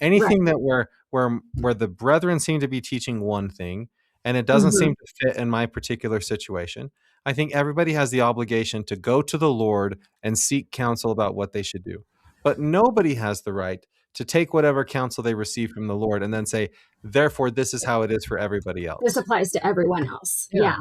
Right. Anything that where the brethren seem to be teaching one thing and it doesn't Hmm. seem to fit in my particular situation, I think everybody has the obligation to go to the Lord and seek counsel about what they should do. But nobody has the right to take whatever counsel they receive from the Lord and then say, therefore, this is how it is for everybody This else. applies to everyone else. Yeah. Yeah.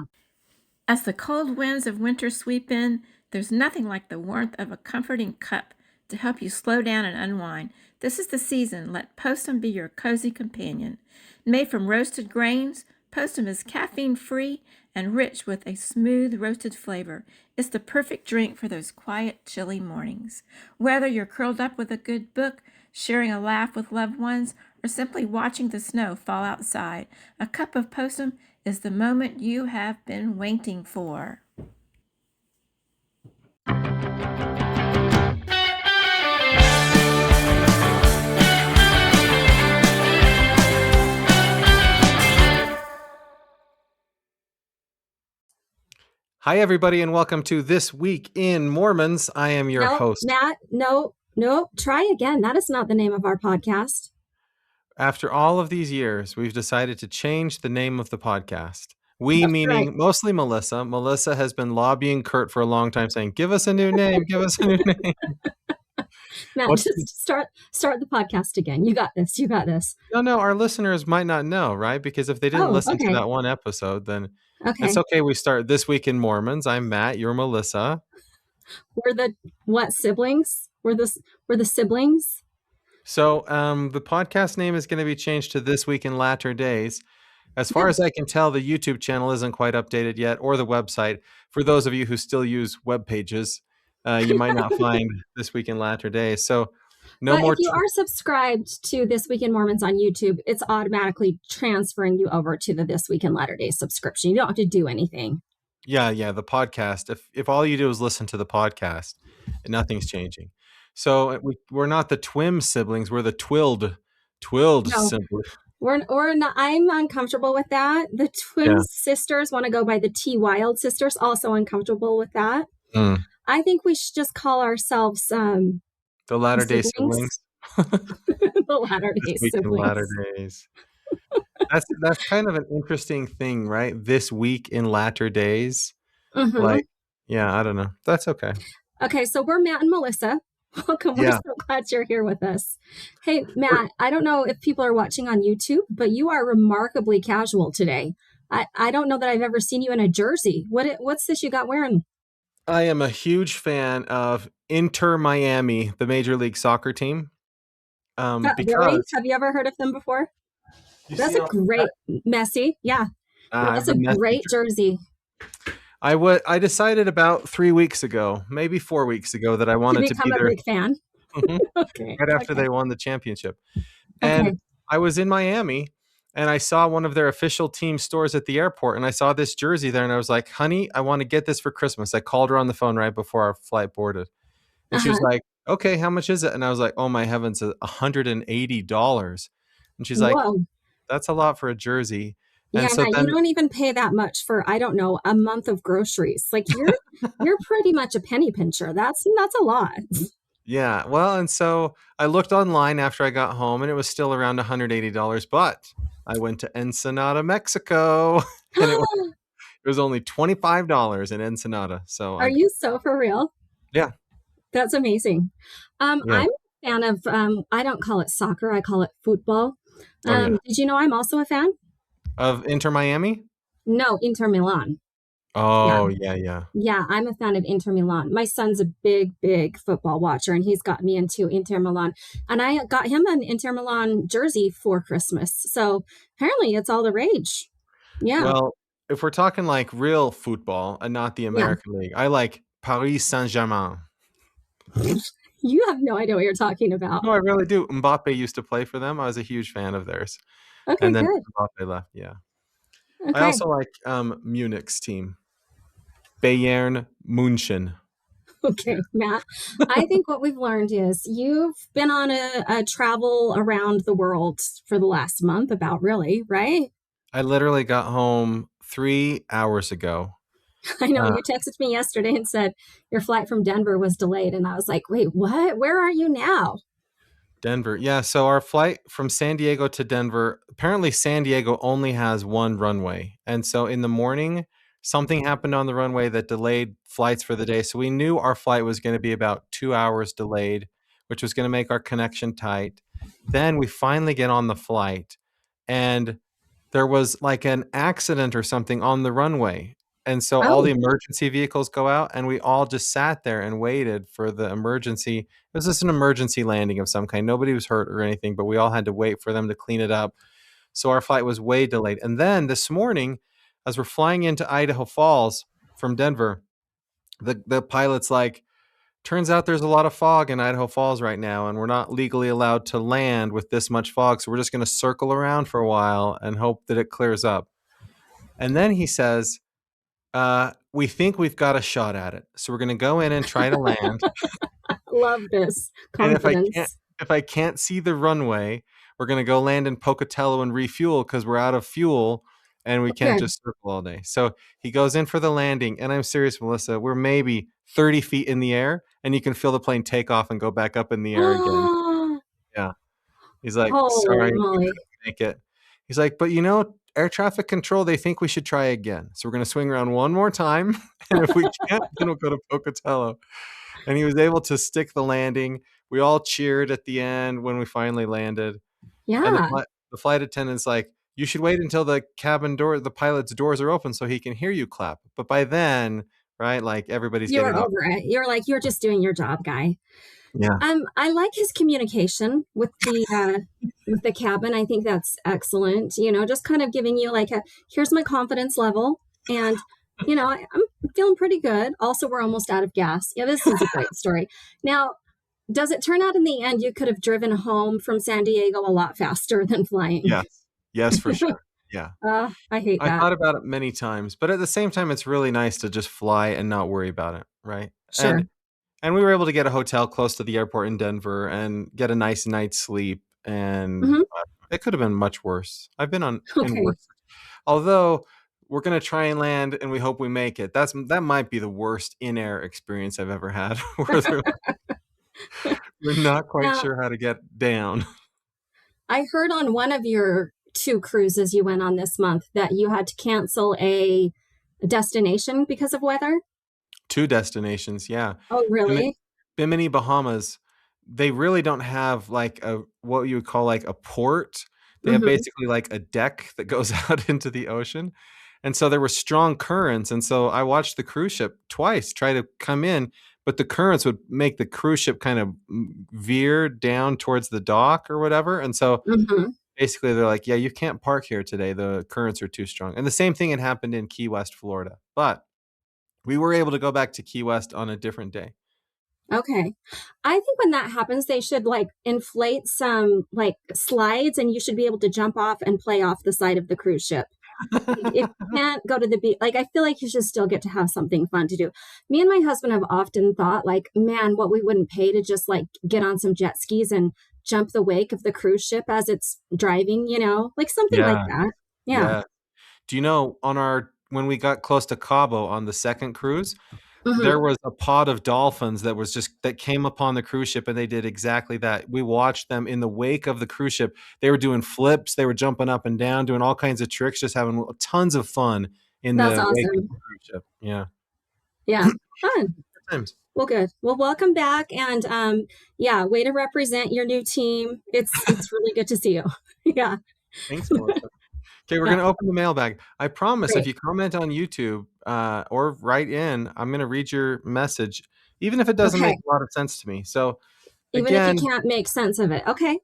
As the cold winds of winter sweep in, there's nothing like the warmth of a comforting cup to help you slow down and unwind. This is the season. Let Postum be your cozy companion. Made from roasted grains, Postum is caffeine-free and rich with a smooth roasted flavor. It's the perfect drink for those quiet, chilly mornings. Whether you're curled up with a good book, sharing a laugh with loved ones, or simply watching the snow fall outside, a cup of Postum is the moment you have been waiting for. Hi, everybody, and welcome to This Week in Mormons. I am your host. Matt, no, try again. That is not the name of our podcast. After all of these years, we've decided to change the name of the podcast. We, That's meaning right. mostly Melissa. Melissa has been lobbying Kurt for a long time saying, give us a new name, give us a new name. Matt, What's just start the podcast again. You got this. No, our listeners might not know, right? Because if they didn't Oh, listen to okay. that one episode, then it's Okay. okay. We start This Week in Mormons. I'm Matt. You're Melissa. We're the what siblings? We're the siblings. So the podcast name is going to be changed to This Week in Latter Days. As far as I can tell, the YouTube channel isn't quite updated yet, or the website. For those of you who still use web pages, you might not find This Week in Latter Days. So But if you are subscribed to This Week in Mormons on YouTube, it's automatically transferring you over to the This Week in Latter Day subscription. You don't have to do anything. Yeah, the podcast. If all you do is listen to the podcast, nothing's changing. So we're not the twin siblings. We're the twilled No, siblings. we're not. I'm uncomfortable with that. The twin sisters want to go by the T Wild sisters. Also uncomfortable with that. Mm. I think we should just call ourselves The Latter Day Siblings. The Latter Day This Week in Siblings. Latter Days. That's kind of an interesting thing, right? This Week in Latter Days. Mm-hmm. Like, yeah, I don't know. That's okay. Okay, so we're Matt and Melissa. Welcome. We're so glad you're here with us. Hey, Matt, I don't know if people are watching on YouTube, but you are remarkably casual today. I don't know that I've ever seen you in a jersey. What's this you got wearing? I am a huge fan of Inter Miami, the Major League Soccer team. Really? Have you ever heard of them before? That's a great Messi. Yeah. That's a great jersey. I decided about 3 weeks ago, maybe 4 weeks ago, that I wanted to be a big fan. Okay. Right after they won the championship. And I was in Miami and I saw one of their official team stores at the airport and I saw this jersey there and I was like, honey, I want to get this for Christmas. I called her on the phone right before our flight boarded. And she was like, okay, how much is it? And I was like, oh my heavens, $180. And she's like, that's a lot for a jersey. And yeah, so you don't even pay that much for, I don't know, a month of groceries. Like you're pretty much a penny pincher. That's a lot. Yeah. Well, and so I looked online after I got home and it was still around $180, but I went to Ensenada, Mexico, and it was only $25 in Ensenada. So are you so for real? Yeah. That's amazing. I'm a fan of, I don't call it soccer. I call it football. Did you know I'm also a fan? Of Inter Miami? No, Inter Milan. Oh, yeah. Yeah, I'm a fan of Inter Milan. My son's a big football watcher, and he's got me into Inter Milan. And I got him an Inter Milan jersey for Christmas. So apparently it's all the rage. Yeah. Well, if we're talking like real football and not the American League, I like Paris Saint-Germain. You have no idea what you're talking about. No, I really do. Mbappe used to play for them. I was a huge fan of theirs. Okay, and then good. Mbappe left, yeah. Okay. I also like Munich's team. Bayern München. Okay, Matt. I think what we've learned is you've been on a travel around the world for the last month, really, right? I literally got home 3 hours ago. I know. You texted me yesterday and said your flight from Denver was delayed. And I was like, wait, what? Where are you now? Denver. Yeah. So our flight from San Diego to Denver, apparently San Diego only has one runway. And so in the morning, something happened on the runway that delayed flights for the day. So we knew our flight was going to be about 2 hours delayed, which was going to make our connection tight. Then we finally get on the flight and there was like an accident or something on the runway. And so all the Oh, emergency vehicles go out and we all just sat there and waited for the emergency. It was just an emergency landing of some kind. Nobody was hurt or anything, but we all had to wait for them to clean it up. So our flight was way delayed. And then this morning, as we're flying into Idaho Falls from Denver, the pilot's like, turns out there's a lot of fog in Idaho Falls right now, and we're not legally allowed to land with this much fog. So we're just going to circle around for a while and hope that it clears up. And then he says, we think we've got a shot at it. So we're going to go in and try to land. love this And confidence. if I can't see the runway, we're going to go land in Pocatello and refuel because we're out of fuel and we can't Good. just circle all day. So he goes in for the landing. And I'm serious, Melissa, we're maybe 30 feet in the air and you can feel the plane take off and go back up in the air again. Yeah. He's like, Holy sorry, we moly. couldn't make it. He's like, but air traffic control, they think we should try again. So we're going to swing around one more time. And if we can't, then we'll go to Pocatello. And he was able to stick the landing. We all cheered at the end when we finally landed. Yeah. And the flight attendant's like, you should wait until the pilot's doors are open so he can hear you clap. But by then, right, like everybody's You're getting off. over it. You're like, you're just doing your job, guy. Yeah. I like his communication with the cabin. I think that's excellent. Just kind of giving you like here's my confidence level. And, I'm feeling pretty good. Also, we're almost out of gas. Yeah, this is a great story. Now, does it turn out in the end you could have driven home from San Diego a lot faster than flying? Yes, for sure. Yeah. I hate that. I thought about it many times, but at the same time, it's really nice to just fly and not worry about it, right? Sure. And we were able to get a hotel close to the airport in Denver and get a nice night's sleep. And it could have been much worse. I've been in worse. Although we're going to try and land and we hope we make it. That might be the worst in-air experience I've ever had. We're not quite sure how to get down. I heard on one of your 2 cruises you went on this month that you had to cancel a destination because of weather. 2 destinations, yeah. Oh, really? Bimini, Bahamas. They really don't have like what you would call like a port. They have basically like a deck that goes out into the ocean. And so there were strong currents. And so I watched the cruise ship twice try to come in, but the currents would make the cruise ship kind of veer down towards the dock or whatever. And so basically they're like, yeah, you can't park here today. The currents are too strong. And the same thing had happened in Key West, Florida. But we were able to go back to Key West on a different day. Okay. I think when that happens, they should like inflate some like slides and you should be able to jump off and play off the side of the cruise ship. If you can't go to the beach, like I feel like you should still get to have something fun to do. Me and my husband have often thought like, man, what we wouldn't pay to just like get on some jet skis and jump the wake of the cruise ship as it's driving, like something like that. Yeah. Do you know when we got close to Cabo on the second cruise, there was a pod of dolphins that came upon the cruise ship and they did exactly that. We watched them in the wake of the cruise ship. They were doing flips. They were jumping up and down, doing all kinds of tricks, just having tons of fun in the wake of the cruise ship. Yeah. Yeah. Fun. Good times. Well, good. Well, welcome back. And way to represent your new team. It's really good to see you. Yeah. Thanks, Melissa. Okay, we're going to open the mailbag. I promise if you comment on YouTube or write in, I'm going to read your message, even if it doesn't make a lot of sense to me. So even if you can't make sense of it. Okay.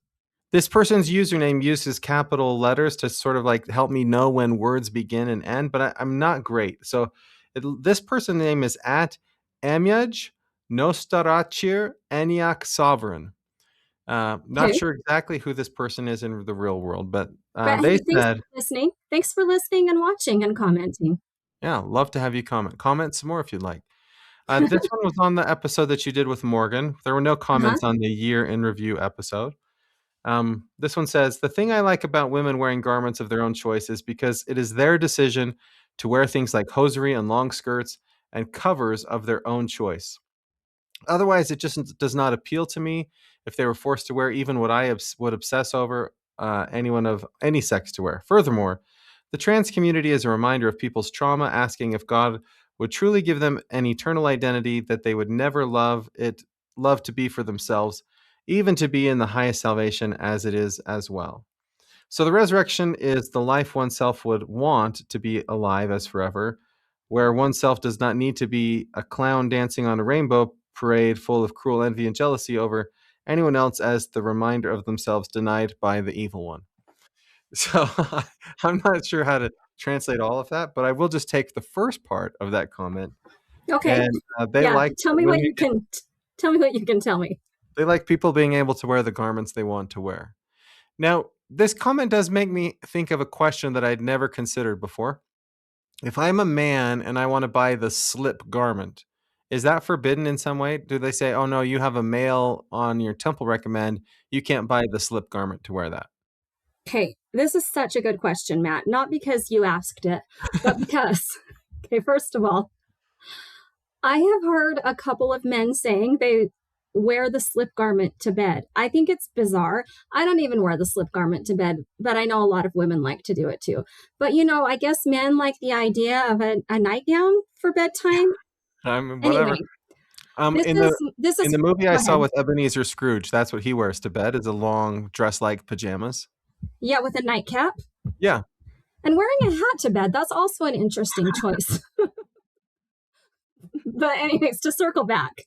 This person's username uses capital letters to sort of like help me know when words begin and end, but I'm not great. So this person's name is at Amyaj Nostarachir Eniak Sovereign. Not sure exactly who this person is in the real world, but they said, thanks for listening and watching and commenting. Yeah, love to have you comment some more if you'd like. This one was on the episode that you did with Morgan. There were no comments on the year in review episode. This one says, the thing I like about women wearing garments of their own choice is because it is their decision to wear things like hosiery and long skirts and covers of their own choice. Otherwise, it just does not appeal to me. If they were forced to wear even what I would obsess over, anyone of any sex to wear. Furthermore, the trans community is a reminder of people's trauma, asking if God would truly give them an eternal identity that they would never love to be for themselves, even to be in the highest salvation as it is as well. So the resurrection is the life oneself would want to be alive as forever, where oneself does not need to be a clown dancing on a rainbow parade full of cruel envy and jealousy over anyone else as the reminder of themselves denied by the evil one. So I'm not sure how to translate all of that, but I will just take the first part of that comment. Okay. And they like tell me what you can tell me what you can tell me. They like people being able to wear the garments they want to wear. Now, this comment does make me think of a question that I'd never considered before. If I'm a man and I want to buy the slip garment, is that forbidden in some way? Do they say, oh no, you have a male on your temple recommend, you can't buy the slip garment to wear that? Okay, this is such a good question, Matt. Not because you asked it, but because, okay, first of all, I have heard a couple of men saying they wear the slip garment to bed. I think it's bizarre. I don't even wear the slip garment to bed, but I know a lot of women like to do it too. But I guess men like the idea of a nightgown for bedtime. Whatever. Anyway, in the movie I saw with Ebenezer Scrooge, that's what he wears to bed, is a long dress-like pajamas. Yeah, with a nightcap. Yeah. And wearing a hat to bed, that's also an interesting choice. But anyways, to circle back,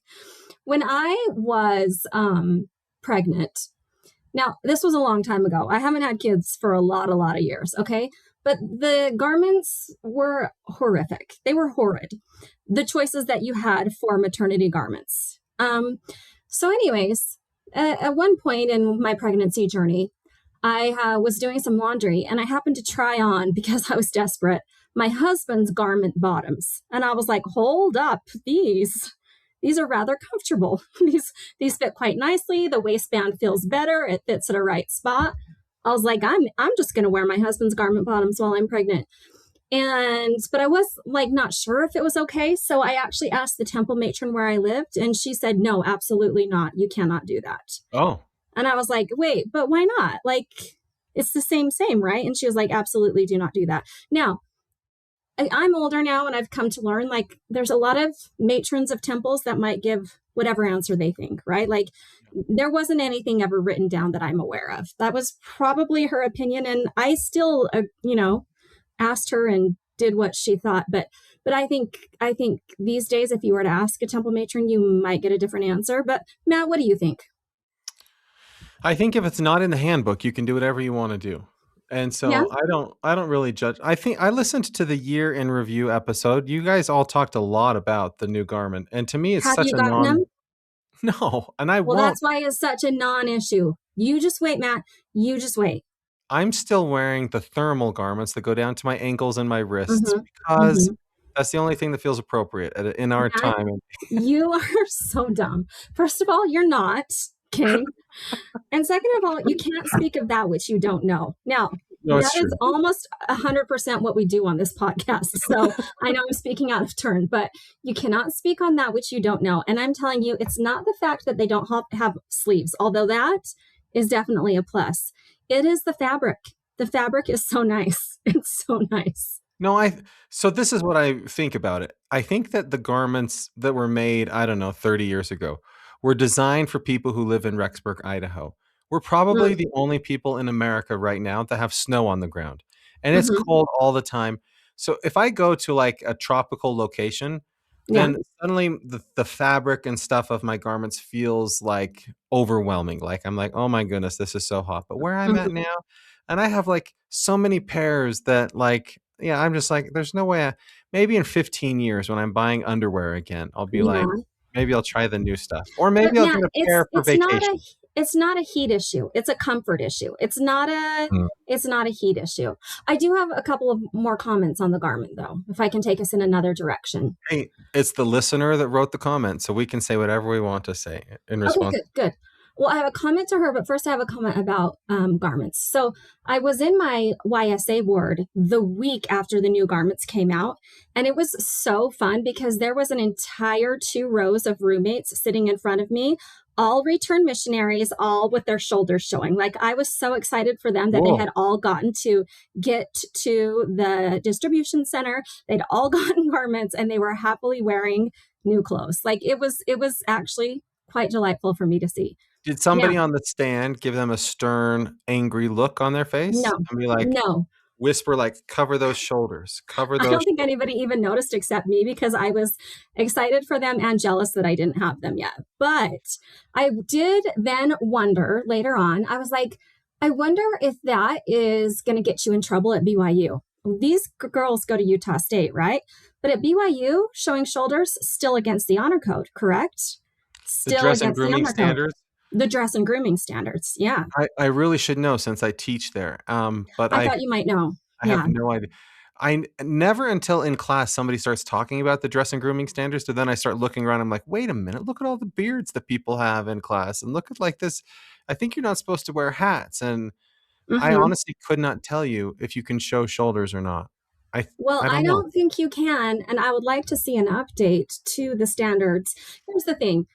when I was pregnant, now this was a long time ago. I haven't had kids for a lot of years, okay? But the garments were horrific. They were horrid. The choices that you had for maternity garments. So anyways, at one point in my pregnancy journey, I was doing some laundry and I happened to try on, because I was desperate, my husband's garment bottoms. And I was like, hold up, these are rather comfortable. These fit quite nicely. The waistband feels better. It fits at a right spot. I was like, I'm just going to wear my husband's garment bottoms while I'm pregnant. But I was like not sure if it was okay. So I actually asked the temple matron where I lived, and she said, no, absolutely not. You cannot do that. Oh. And I was like, wait, but why not? Like, it's the same, right? And she was like, absolutely do not do that. Now, I'm older now, and I've come to learn, like, there's a lot of matrons of temples that might give whatever answer they think, right? Like, there wasn't anything ever written down that I'm aware of. That was probably her opinion, and I still, asked her and did what she thought. But I think these days, if you were to ask a temple matron, you might get a different answer. But Matt, what do you think? I think if it's not in the handbook, you can do whatever you want to do. And so yeah. I don't really judge. I think I listened to the year in review episode. You guys all talked a lot about the new garment. And to me, it's such a them? No, and I won't. Well, that's why it's such a non-issue. You just wait, Matt. You just wait. I'm still wearing the thermal garments that go down to my ankles and my wrists because that's the only thing that feels appropriate in our time. You are so dumb. First of all, you're not. Okay. And second of all, you can't speak of that which you don't know. Now, that is almost 100% what we do on this podcast. So I know I'm speaking out of turn, but you cannot speak on that which you don't know. And I'm telling you, it's not the fact that they don't have sleeves, although that is definitely a plus. It is the fabric. The fabric is so nice. It's so nice. No, so this is what I think about it. I think that the garments that were made, 30 years ago, were designed for people who live in Rexburg, Idaho. We're probably the only people in America right now that have snow on the ground. And it's cold all the time. So if I go to like a tropical location, then suddenly the fabric and stuff of my garments feels like overwhelming. Like I'm like, oh my goodness, this is so hot. But where I'm at now, and I have like so many pairs that like, yeah, I'm just like, there's no way. Maybe in 15 years when I'm buying underwear again, I'll be like, maybe I'll try the new stuff. Or maybe I'll get a pair for vacation. It's not a heat issue. It's a comfort issue. It's not a heat issue. I do have a couple of more comments on the garment, though, if I can take us in another direction. Hey, it's the listener that wrote the comment, so we can say whatever we want to say in response. Okay, good. Well, I have a comment to her, but first I have a comment about garments. So I was in my YSA ward the week after the new garments came out, and it was so fun because there was an entire 2 rows of roommates sitting in front of me, all returned missionaries, all with their shoulders showing. Like I was so excited for them that they Whoa. had all gotten to get to the distribution center. They'd all gotten garments and they were happily wearing new clothes. Like it was actually quite delightful for me to see. Did Now, somebody on the stand give them a stern, angry look on their face no, and be like, no. whisper, like, cover those shoulders, cover I those don't think shoulders. anybody even noticed except me because I was excited for them and jealous that I didn't have them yet. But I did then wonder later on, I was like, I wonder if that is going to get you in trouble at BYU. These girls go to Utah State, right? But at BYU, showing shoulders still against the honor code, correct? The Still dress and against the grooming honor code. standards. The dress and grooming standards. Yeah. I really should know since I teach there. But I thought you might know. I have no idea. I never until in class somebody starts talking about the dress and grooming standards, but then I start looking around. I'm like, wait a minute, look at all the beards that people have in class, and look at like this. I think you're not supposed to wear hats, and I Mm-hmm. honestly could not tell you if you can show shoulders or not. Well, I I don't know. don't think you can, and I would like to see an update to the standards. Here's the thing.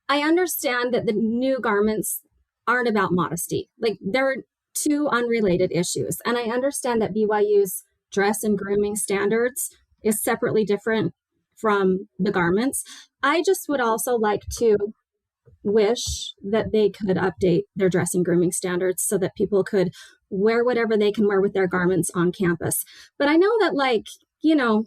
I understand that the new garments aren't about modesty. Like they're two unrelated issues. And I understand that BYU's dress and grooming standards is separately different from the garments. I just would also like to wish that they could update their dress and grooming standards so that people could wear whatever they can wear with their garments on campus. But I know that, like, BYU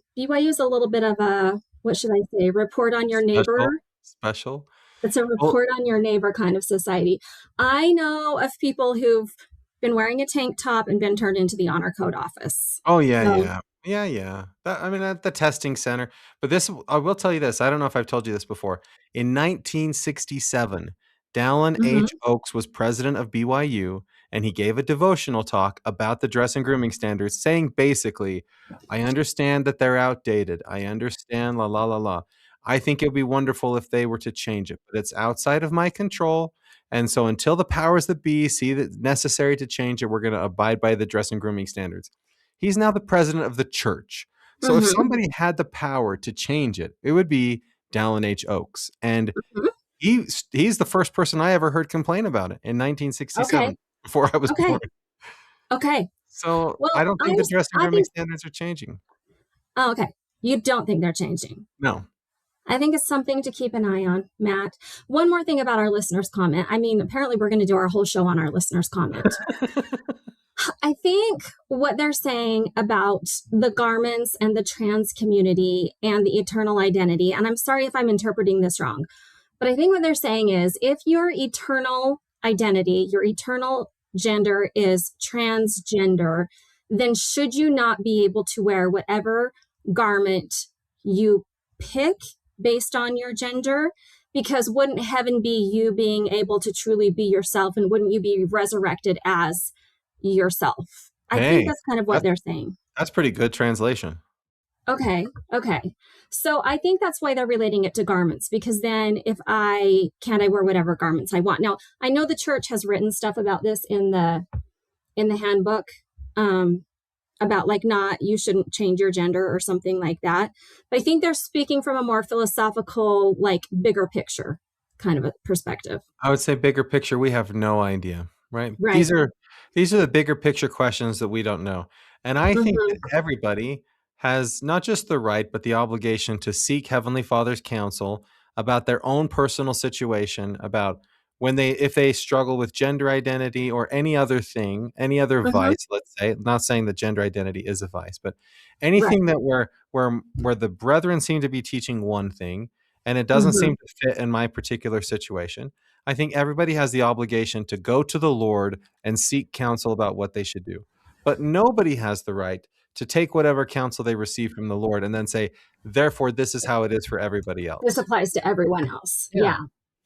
is a little bit of a, what should I say, report on your neighbor. Special. It's a Well, report on your neighbor kind of society. I know of people who've been wearing a tank top and been turned into the honor code office. oh yeah, So, yeah. I mean, at the testing center. But this, I will tell you this. I don't know if I've told you this before. In 1967, Dallin mhm. H. Oaks was president of BYU, and he gave a devotional talk about the dress and grooming standards, saying basically, "I understand that they're outdated. I understand, la la la la. I think it would be wonderful if they were to change it, but it's outside of my control." And so, until the powers that be see that necessary to change it, we're going to abide by the dress and grooming standards. He's now the president of the church. So if Mhm. somebody had the power to change it, it would be Dallin H. Oaks. And Mhm. he's the first person I ever heard complain about it in 1967 Okay. before I was Okay. born. Okay. So I Well, don't think the dress and grooming standards are changing. oh, okay. You don't think they're changing. No. I think it's something to keep an eye on, Matt. One more thing about our listeners' comment. I mean, apparently we're going to do our whole show on our listeners' comment. I think what they're saying about the garments and the trans community and the eternal identity, and I'm sorry if I'm interpreting this wrong, but I think what they're saying is if your eternal identity, your eternal gender is transgender, then should you not be able to wear whatever garment you pick based on your gender? Because wouldn't heaven be you being able to truly be yourself, and wouldn't you be resurrected as yourself? I think Hey, that's kind of what that's, they're saying. that's pretty good translation. Okay. Okay. So I think that's why they're relating it to garments, because then if I wear whatever garments I want. Now, I know the church has written stuff about this in the handbook, about like you shouldn't change your gender or something like that. But I think they're speaking from a more philosophical, like bigger picture kind of a perspective. I would say bigger picture, we have no idea, right? Right. These are the bigger picture questions that we don't know. And I think that Mm-hmm. everybody has not just the right, but the obligation to seek Heavenly Father's counsel about their own personal situation, about if they struggle with gender identity or any other thing, any other Mm-hmm. vice, let's say, not saying that gender identity is a vice, but Right. anything that where the brethren seem to be teaching one thing and it doesn't Mm-hmm. seem to fit in my particular situation. I think everybody has the obligation to go to the Lord and seek counsel about what they should do. But nobody has the right to take whatever counsel they receive from the Lord and then say, therefore, this is how it is for everybody This else. applies to everyone else. Yeah. Yeah.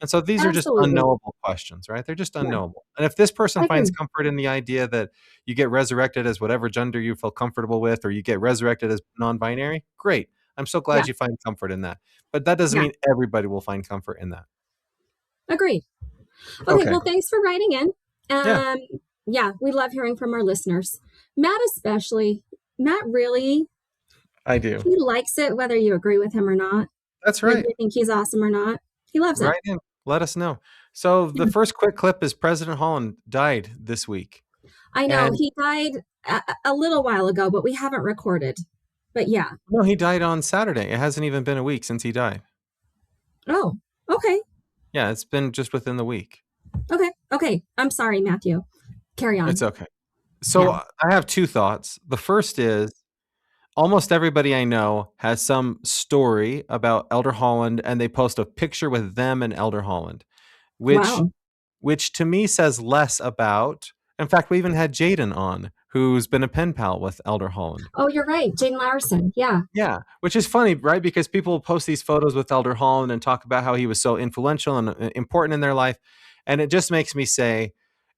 And so these are just Absolutely. unknowable questions, right? They're just Yeah. unknowable. And if this person I finds agree. comfort in the idea that you get resurrected as whatever gender you feel comfortable with, or you get resurrected as non binary, great. I'm so Yeah. glad you find comfort in that. But that doesn't Yeah. mean everybody will find comfort in that. Agreed. Okay, Okay. well, thanks for writing in. Yeah. Yeah, we love hearing from our listeners. Matt especially. Matt really, I do. he likes it whether you agree with him or not. That's Whether right. you think he's awesome or not. He loves it. Write in. Let us know. So the Yeah. first quick clip is President Holland died this week. I know And he died a little while ago, but we haven't recorded. But yeah. no, he died on Saturday. It hasn't even been a week since he died. Oh, okay. Yeah, it's been just within the week. Okay. I'm sorry, Matthew. Carry on. It's okay. So Yeah. I have two thoughts. The first is almost everybody I know has some story about Elder Holland, and they post a picture with them and Elder Holland, which Wow. which to me says less about. In fact, we even had Jaden on, who's been a pen pal with Elder Holland. Oh, you're right. Jaden Larson. Yeah. Yeah, which is funny, right? Because people post these photos with Elder Holland and talk about how he was so influential and important in their life. And it just makes me say,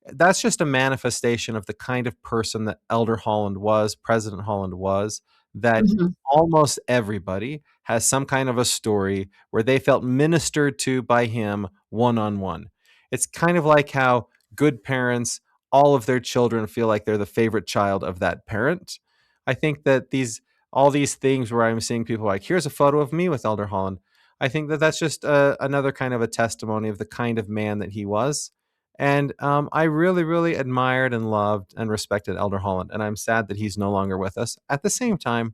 that's just a manifestation of the kind of person that Elder Holland was, President Holland was, that Mm-hmm. almost everybody has some kind of a story where they felt ministered to by him one-on-one. It's kind of like how good parents, all of their children feel like they're the favorite child of that parent. I think that all these things where I'm seeing people like, here's a photo of me with Elder Holland. I think that that's just another kind of a testimony of the kind of man that he was. And I really, really admired and loved and respected Elder Holland. And I'm sad that he's no longer with us. At the same time,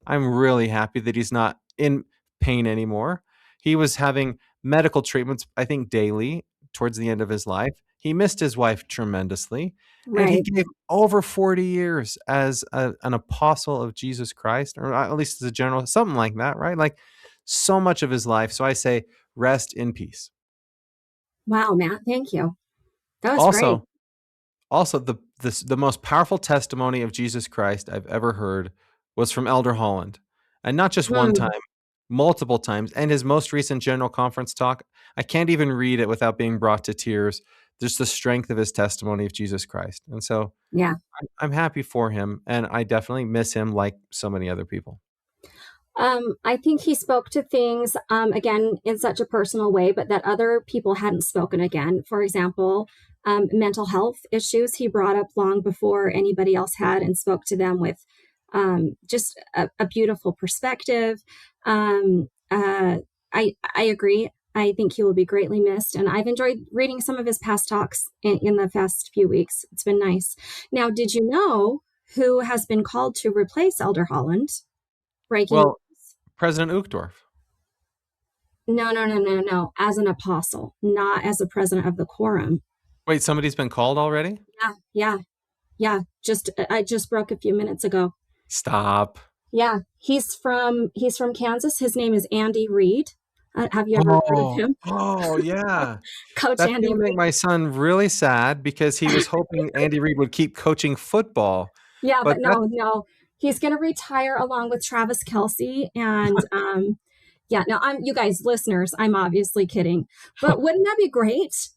I'm really happy that he's not in pain anymore. He was having medical treatments, I think, daily towards the end of his life. He missed his wife tremendously. And he Right. gave over 40 years as an apostle of Jesus Christ, or at least as a general, something like that, right? Like so much of his life. So I say, rest in peace. Wow, Matt. Thank you. That was great. Also, the most powerful testimony of Jesus Christ I've ever heard was from Elder Holland, and not just one Mm. time, multiple times. And his most recent general conference talk, I can't even read it without being brought to tears. Just the strength of his testimony of Jesus Christ, and so Yeah. I'm happy for him, and I definitely miss him like so many other people. I think he spoke to things, again, in such a personal way, but that other people hadn't spoken again. For example, mental health issues he brought up long before anybody else had and spoke to them with just a beautiful perspective. I agree. I think he will be greatly missed. And I've enjoyed reading some of his past talks in the past few weeks. It's been nice. Now, did you know who has been called to replace Elder Holland? Breaking Well, President Uchtdorf. No. As an apostle, not as a president of the quorum. Wait, somebody's been called already? Yeah. I just broke a few minutes ago. Stop. Yeah, he's from Kansas. His name is Andy Reid. Have you ever heard of him? Oh, yeah. Coach That's Andy gonna make Reid. my son really sad because he was hoping Andy Reid would keep coaching football. Yeah, But but no. He's going to retire along with Travis Kelce. And yeah, no, you guys, listeners, I'm obviously kidding. But wouldn't that be great?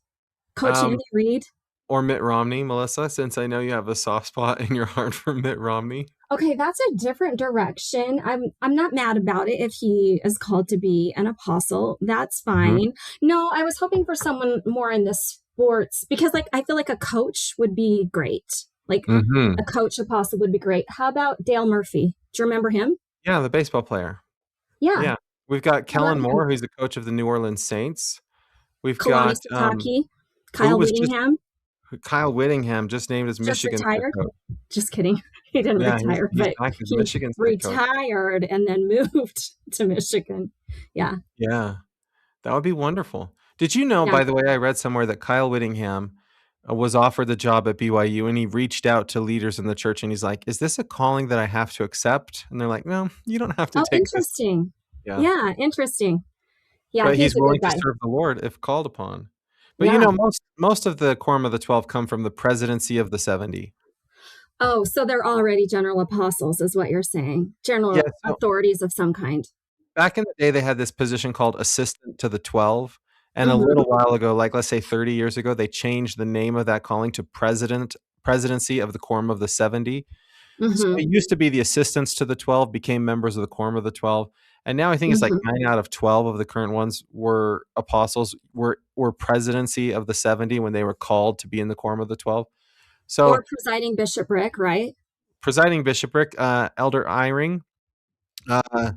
Coach Andy Reid. Or Mitt Romney, Melissa, since I know you have a soft spot in your heart for Mitt Romney. Okay, that's a different direction. I'm not mad about it if he is called to be an apostle. That's fine. Mm-hmm. No, I was hoping for someone more in the sports because I feel like a coach would be great. Like a coach apostle would be great. How about Dale Murphy? Do you remember him? Yeah, the baseball player. Yeah. We've got Kellen Moore, who's the coach of the New Orleans Saints. We've Kalani got Sitake, Kyle Whittingham. Kyle Whittingham just named as Michigan's head coach. Just kidding. He didn't retire, but he retired and then moved to Michigan. Yeah. Yeah. That would be wonderful. Did you know, by the way, I read somewhere that Kyle Whittingham was offered the job at BYU and he reached out to leaders in the church and he's like, is this a calling that I have to accept? And they're like, no, you don't have to take interesting. This. Yeah, interesting. Yeah, but he's willing to serve the Lord if called upon. But you know, most of the Quorum of the 12 come from the presidency of the 70. Oh, so they're already general apostles is what you're saying. General authorities of some kind. Back in the day, they had this position called assistant to the 12. And a little while ago, like let's say 30 years ago, they changed the name of that calling to presidency of the Quorum of the 70. So Mm-hmm. it used to be the assistants to the 12 became members of the Quorum of the 12. And now I think it's like Mm-hmm. 9 out of 12 of the current ones were apostles, were presidency of the 70 when they were called to be in the Quorum of the 12. Or So presiding bishopric, right? presiding bishopric, Elder Eyring, uh,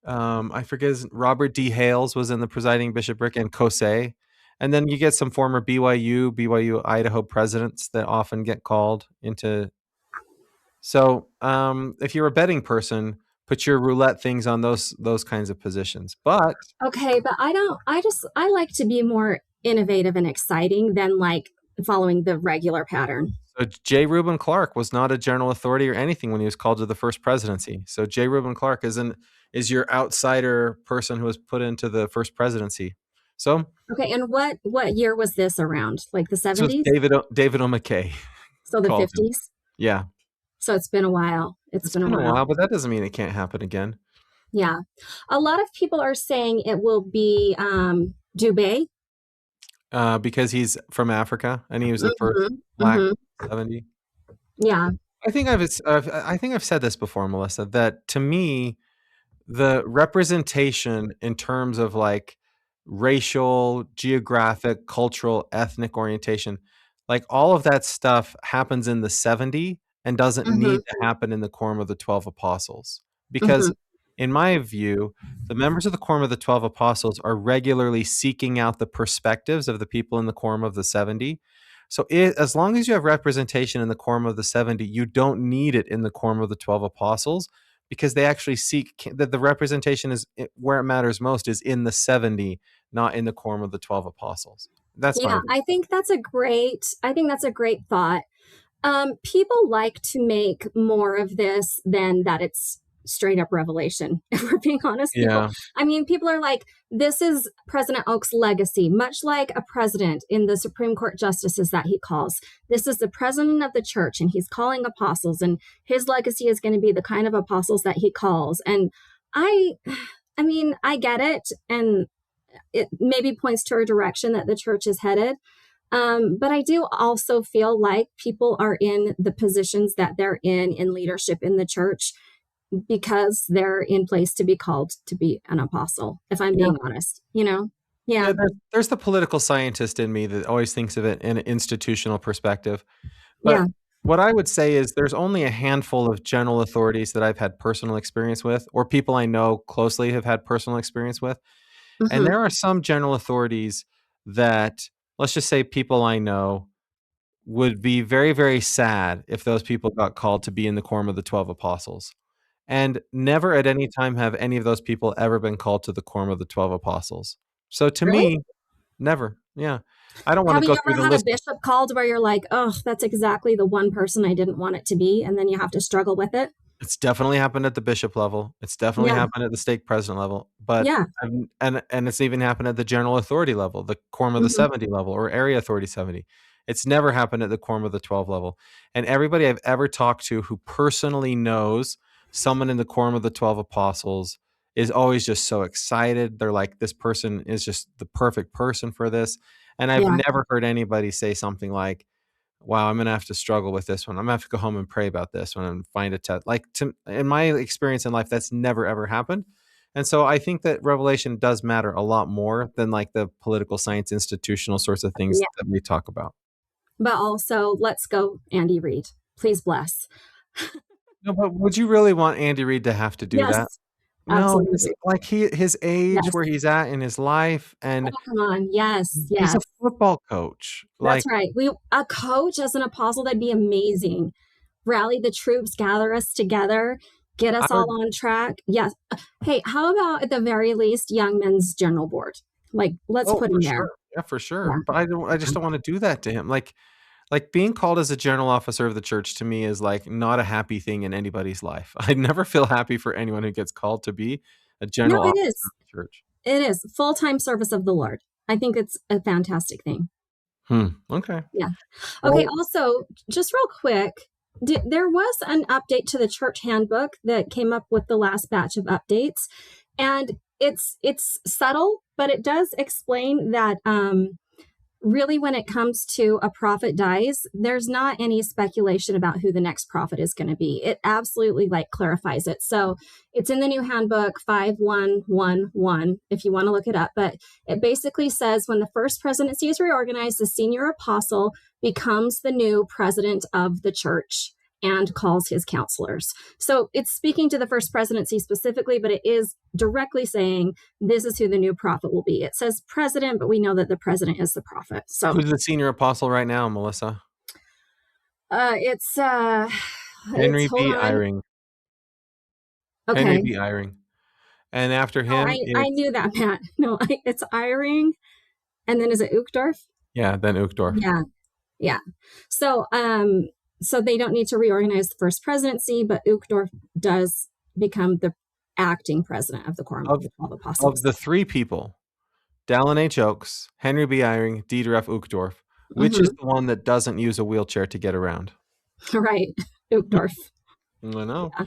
I forget Robert D. Hales was in the presiding bishopric, and Kosei. And then you get some former BYU, Idaho presidents that often get called into. So if you're a betting person, put your roulette things on those kinds of positions. But Okay, but I like to be more innovative and exciting than like following the regular pattern. so J. Reuben Clark was not a general authority or anything when he was called to the first presidency. So J. Reuben Clark is your outsider person who was put into the first presidency. So Okay, and what year was this around? Like the this was 70s? David O. McKay So the called him. 50s? Yeah, So it's been a while. It's it's been a been a while. while, but that doesn't mean it can't happen again. Yeah. A lot of people are saying it will be Dubé. Because he's from Africa and he was the first Mm-hmm. black Mm-hmm. 70. Yeah. I think I've said this before, Melissa, that to me, the representation in terms of like racial, geographic, cultural, ethnic orientation, like all of that stuff happens in the 70 and doesn't Mm-hmm. need to happen in the Quorum of the 12 Apostles. Mm-hmm. Because in my view, the members of the Quorum of the 12 Apostles are regularly seeking out the perspectives of the people in the Quorum of the 70. So as long as you have representation in the Quorum of the 70, you don't need it in the Quorum of the 12 Apostles, because they actually seek that the representation is where it matters most is in the 70, not in the Quorum of the 12 Apostles. That's my Yeah, view. I think that's a great thought. People like to make more of this than that it's straight up revelation. If we're being honest, Yeah. people are like, this is President Oak's legacy, much like a president in the Supreme Court justices that he calls. This is the president of the church, and he's calling apostles, and his legacy is going to be the kind of apostles that he calls. And I, I get it, and it maybe points to a direction that the church is headed. But I do also feel like people are in the positions that they're in leadership in the church because they're in place to be called to be an apostle, if I'm Yeah. being honest, Yeah. Yeah, there's the political scientist in me that always thinks of it in an institutional perspective. But Yeah. what I would say is there's only a handful of general authorities that I've had personal experience with, or people I know closely have had personal experience with. And Mm-hmm. there are some general authorities that, let's just say, people I know would be very, very sad if those people got called to be in the Quorum of the 12 Apostles. And never at any time have any of those people ever been called to the Quorum of the 12 Apostles. So to Really? me, never. Yeah. I don't want Have to you go through ever the had a list. bishop called where you're like, oh, that's exactly the one person I didn't want it to be, and then you have to struggle with it? It's definitely happened at the bishop level. It's definitely Yeah. happened at the stake president level. But Yeah. and it's even happened at the general authority level, the Quorum of the Mm-hmm. 70 level, or area authority 70. It's never happened at the Quorum of the 12 level. And everybody I've ever talked to who personally knows someone in the Quorum of the 12 Apostles is always just so excited. They're like, this person is just the perfect person for this. And I've Yeah. never heard anybody say something like, wow, I'm gonna have to struggle with this one. I'm gonna have to go home and pray about this one and find a test. In my experience in life, that's never ever happened. And so I think that revelation does matter a lot more than like the political science institutional sorts of things Yeah. that we talk about. But also, let's go, Andy Reid. Please bless. No, but would you really want Andy Reid to have to do that? Yes. No, Absolutely. like his age, Yes. where he's at in his life, and Oh, come on. Yes. he's Yes. a football coach. That's Like, right. A coach as an apostle, that'd be amazing. Rally the troops, gather us together, get I us would, all on track. Yes. Hey, how about at the very least, Young Men's General Board? Like, let's oh, put for him there. sure, yeah, for sure. Yeah. But I just don't want to do that to him. Like being called as a general officer of the church to me is like not a happy thing in anybody's life. I never feel happy for anyone who gets called to be a No, general it officer is. of the church. It is full-time service of the Lord. I think it's a fantastic thing. Okay. Yeah. Okay. Well, Also, just real quick, there was an update to the church handbook that came up with the last batch of updates, and it's subtle, but it does explain that really, when it comes to a prophet dies, there's not any speculation about who the next prophet is going to be. It absolutely clarifies it. So it's in the new handbook 5111 if you want to look it up. But it basically says when the first presidency is reorganized, the senior apostle becomes the new president of the church and calls his counselors. So it's speaking to the first presidency specifically, but it is directly saying this is who the new prophet will be. It says president, but we know that the president is the prophet. So who's the senior apostle right now, Melissa? It's Henry B. Eyring. Okay. Henry B. Eyring. And after him, I knew that, Matt. No, it's Eyring, and then is it Uchtdorf? Yeah, then Uchtdorf. Yeah. So they don't need to reorganize the first presidency, but Uchtdorf does become the acting president of the Quorum of the 12 Apostles. Of the three people, Dallin H. Oakes, Henry B. Eyring, Dieter F. Uchtdorf, which is the one that doesn't use a wheelchair to get around? Right, Uchtdorf. I know. Yeah.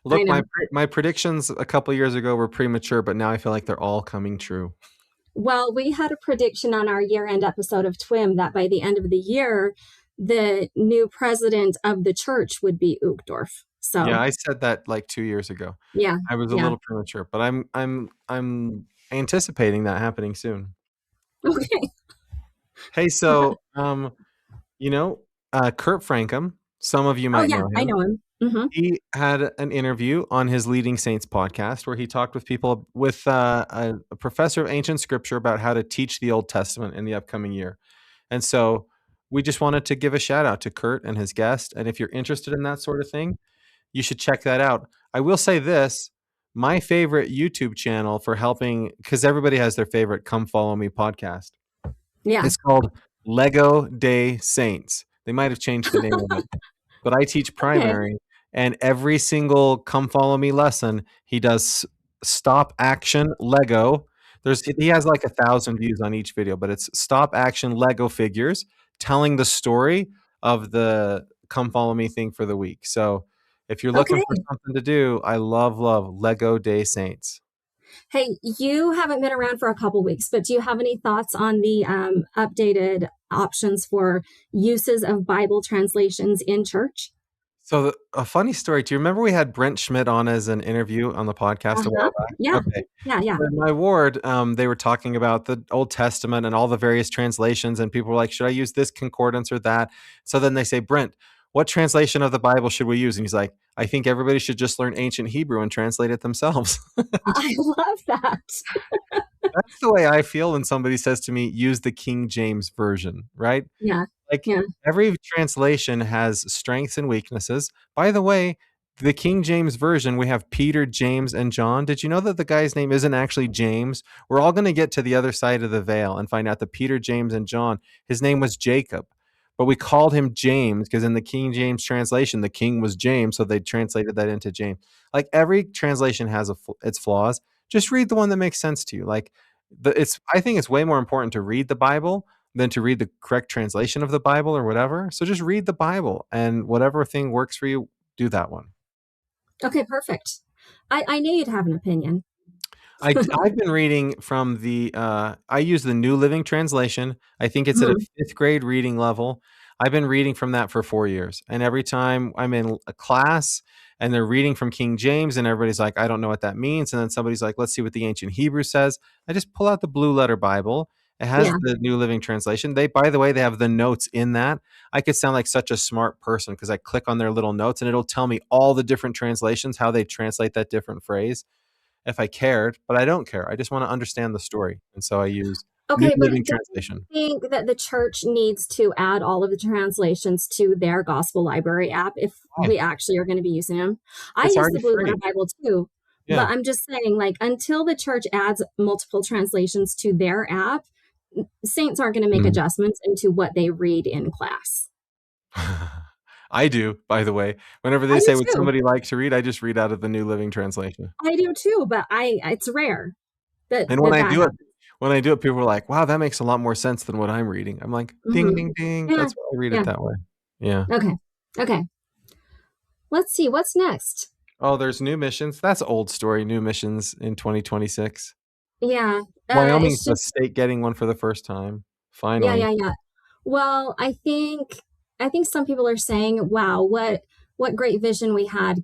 Look, my predictions a couple years ago were premature, but now I feel like they're all coming true. Well, we had a prediction on our year-end episode of TWIM that by the end of the year, the new president of the church would be Uchtdorf. So yeah, I said that 2 years ago. Yeah, I was a little premature, but I'm anticipating that happening soon. Okay. Hey, so Kurt Frankham, some of you might know him. I know him. Mm-hmm. He had an interview on his Leading Saints podcast where he talked with people, with a professor of ancient scripture, about how to teach the Old Testament in the upcoming year. And so we just wanted to give a shout out to Kurt and his guest. And if you're interested in that sort of thing, you should check that out. I will say this, my favorite YouTube channel for helping, because everybody has their favorite Come Follow Me podcast. Yeah. It's called Lego Day Saints. They might have changed the name of it, but I teach primary. Okay. And every single Come Follow Me lesson, he does stop action Lego. He has 1,000 views on each video, but it's stop action Lego figures telling the story of the Come Follow Me thing for the week. So if you're looking for something to do, I love Lego Day Saints. Hey, you haven't been around for a couple weeks, but do you have any thoughts on the updated options for uses of Bible translations in church? So a funny story. Do you remember we had Brent Schmidt on as an interview on the podcast a while back? Yeah. Okay. Yeah. In my ward, they were talking about the Old Testament and all the various translations, and people were like, should I use this concordance or that? So then they say, Brent, what translation of the Bible should we use? And he's like, I think everybody should just learn ancient Hebrew and translate it themselves. I love that. That's the way I feel when somebody says to me, use the King James Version, right? Yeah. Every translation has strengths and weaknesses. By the way, the King James Version, we have Peter, James, and John. Did you know that the guy's name isn't actually James? We're all going to get to the other side of the veil and find out that Peter, James, and John, his name was Jacob. But we called him James because in the King James translation, the king was James, so they translated that into James. Every translation has its flaws. Just read the one that makes sense to you. I think it's way more important to read the Bible than to read the correct translation of the Bible or whatever. So just read the Bible, and whatever thing works for you, do that one. Okay, perfect. I knew you'd have an opinion. I've been reading from I use the New Living Translation. I think it's at a 5th grade reading level. I've been reading from that for 4 years. And every time I'm in a class and they're reading from King James and everybody's like, I don't know what that means. And then somebody's like, let's see what the ancient Hebrew says. I just pull out the Blue Letter Bible. It has the New Living Translation. By the way, they have the notes in that. I could sound like such a smart person because I click on their little notes and it'll tell me all the different translations, how they translate that different phrase. If I cared, but I don't care. I just want to understand the story. And so I use New Living Translation. I think that the church needs to add all of the translations to their Gospel Library app if we actually are going to be using them. I use the Blue Letter Bible too. Yeah. But I'm just saying, until the church adds multiple translations to their app, saints aren't going to make adjustments into what they read in class. I do, by the way. Whenever they say would somebody like to read, I just read out of the New Living Translation. I do too, but it's rare. And when I do it, people are like, wow, that makes a lot more sense than what I'm reading. I'm like, ding, ding, ding. Yeah. That's why I read it that way. Yeah. Okay. Let's see. What's next? Oh, there's new missions. That's old story. New missions in 2026. Yeah. Wyoming's the state getting one for the first time. Finally. Yeah. Well, I think some people are saying, wow, what great vision we had,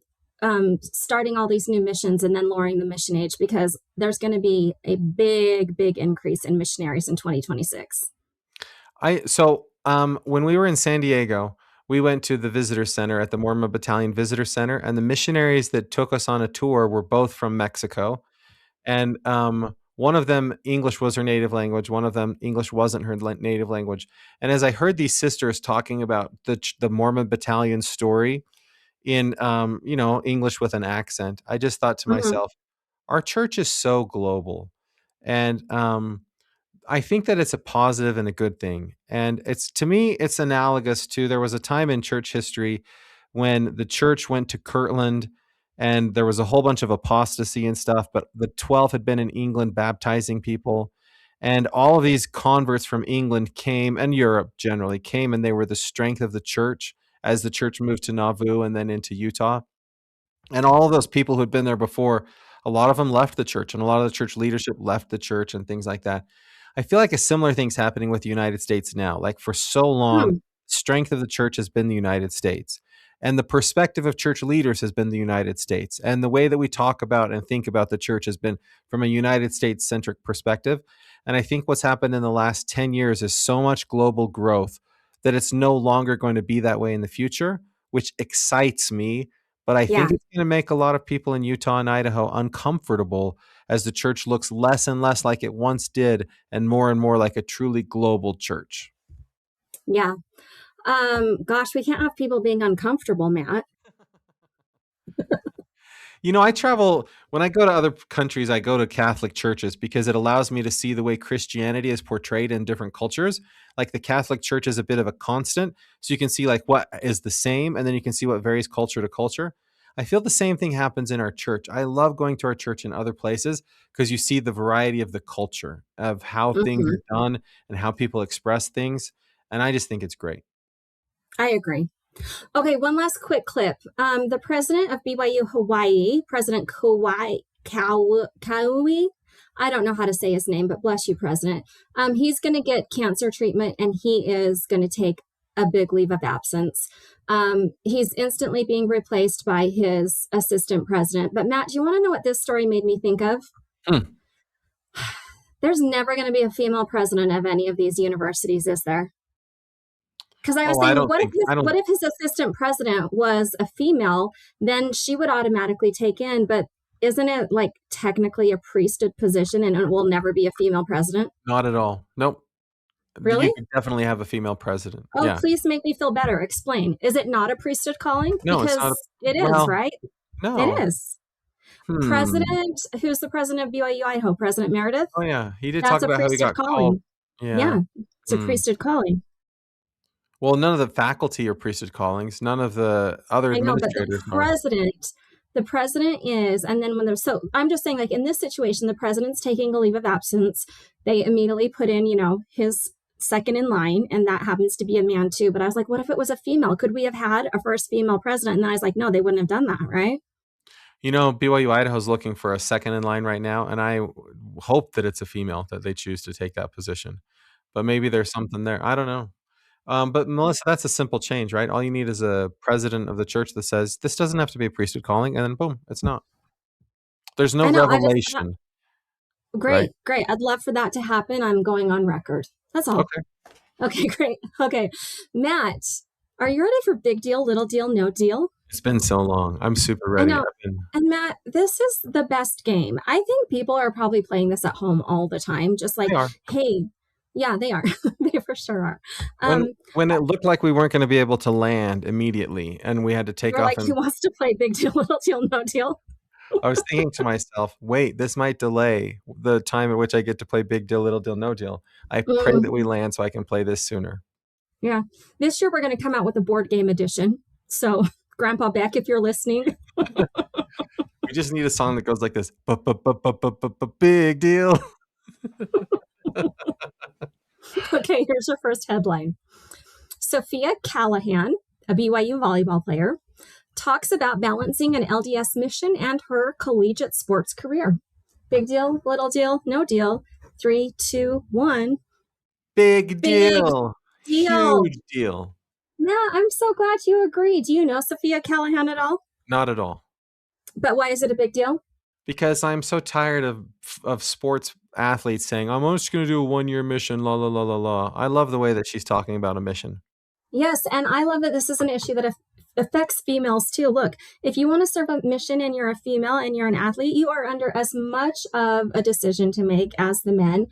starting all these new missions and then lowering the mission age, because there's going to be a big increase in missionaries in 2026. When we were in San Diego, we went to the visitor center at the Mormon Battalion Visitor Center, and the missionaries that took us on a tour were both from Mexico. And one of them, English was her native language. One of them, English wasn't her native language. And as I heard these sisters talking about the Mormon Battalion story in English with an accent, I just thought to myself, our church is so global, and I think that it's a positive and a good thing. And to me, it's analogous to, there was a time in church history when the church went to Kirtland and there was a whole bunch of apostasy and stuff, but the 12 had been in England baptizing people. And all of these converts from England came, and Europe generally came, and they were the strength of the church as the church moved to Nauvoo and then into Utah. And all of those people who'd been there before, a lot of them left the church, and a lot of the church leadership left the church and things like that. I feel like a similar thing's happening with the United States now. Like, for so long, strength of the church has been the United States, and the perspective of church leaders has been the United States. And the way that we talk about and think about the church has been from a United States centric perspective. And I think what's happened in the last 10 years is so much global growth that it's no longer going to be that way in the future, which excites me. But I think it's going to make a lot of people in Utah and Idaho uncomfortable as the church looks less and less like it once did and more like a truly global church. Yeah. Gosh, we can't have people being uncomfortable, Matt. I travel, when I go to other countries, I go to Catholic churches because it allows me to see the way Christianity is portrayed in different cultures. Like, the Catholic Church is a bit of a constant. So you can see like what is the same, and then you can see what varies culture to culture. I feel the same thing happens in our church. I love going to our church in other places because you see the variety of the culture of how things are done and how people express things. And I just think it's great. I agree. Okay, one last quick clip. The president of BYU Hawaii, President Kauai, I don't know how to say his name, but bless you, President. He's going to get cancer treatment, and he is going to take a big leave of absence. He's instantly being replaced by his assistant president. But Matt, do you want to know what this story made me think of? There's never going to be a female president of any of these universities, is there? Because I was thinking, what if his assistant president was a female? Then she would automatically take in. But isn't it like technically a priesthood position, and it will never be a female president? Not at all. Nope. Really? You can definitely have a female president. Oh, yeah. Please make me feel better. Explain. Is it not a priesthood calling? No, because it's not. It is, right? No. It is. President, who's the president of BYU Idaho? President Meredith? Oh, yeah. He did talk about how he got called. Yeah. It's a priesthood calling. Well, none of the faculty are priesthood callings. None of the other administrators. But the president is, and then so I'm just saying, like, in this situation, the president's taking a leave of absence. They immediately put in, his second in line, and that happens to be a man too. But I was like, what if it was a female? Could we have had a first female president? And then I was like, no, they wouldn't have done that, right? BYU Idaho is looking for a second in line right now, and I hope that it's a female that they choose to take that position. But maybe there's something there. I don't know. But Melissa, that's a simple change, right? All you need is a president of the church that says this doesn't have to be a priesthood calling, and then boom, it's not. There's no revelation. Great. I'd love for that to happen. I'm going on record. That's all. Okay, great. Okay, Matt, are you ready for big deal, little deal, no deal? It's been so long. I'm super ready. I know. And Matt, this is the best game. I think people are probably playing this at home all the time. Just like, hey. Yeah, they are. They for sure are. When it looked like we weren't going to be able to land immediately and we had to take off. Like, who wants to play big deal, little deal, no deal? I was thinking to myself, wait, this might delay the time at which I get to play big deal, little deal, no deal. I pray that we land so I can play this sooner. Yeah. This year we're going to come out with a board game edition. So, Grandpa Beck, if you're listening. We just need a song that goes like this. Big deal. Okay, here's your first headline. Sophia Callahan, a BYU volleyball player, talks about balancing an LDS mission and her collegiate sports career. Big deal, little deal, no deal. 3, 2, 1. Big Big deal. deal. Huge deal. Yeah, I'm so glad you agree. Do you know Sophia Callahan at all? Not at all. But why is it a big deal? Because I'm so tired of sports athletes saying, I'm just going to do a 1-year mission, la, la, la, la, la. I love the way that she's talking about a mission. Yes, and I love that this is an issue that affects females too. Look, if you want to serve a mission and you're a female and you're an athlete, you are under as much of a decision to make as the men.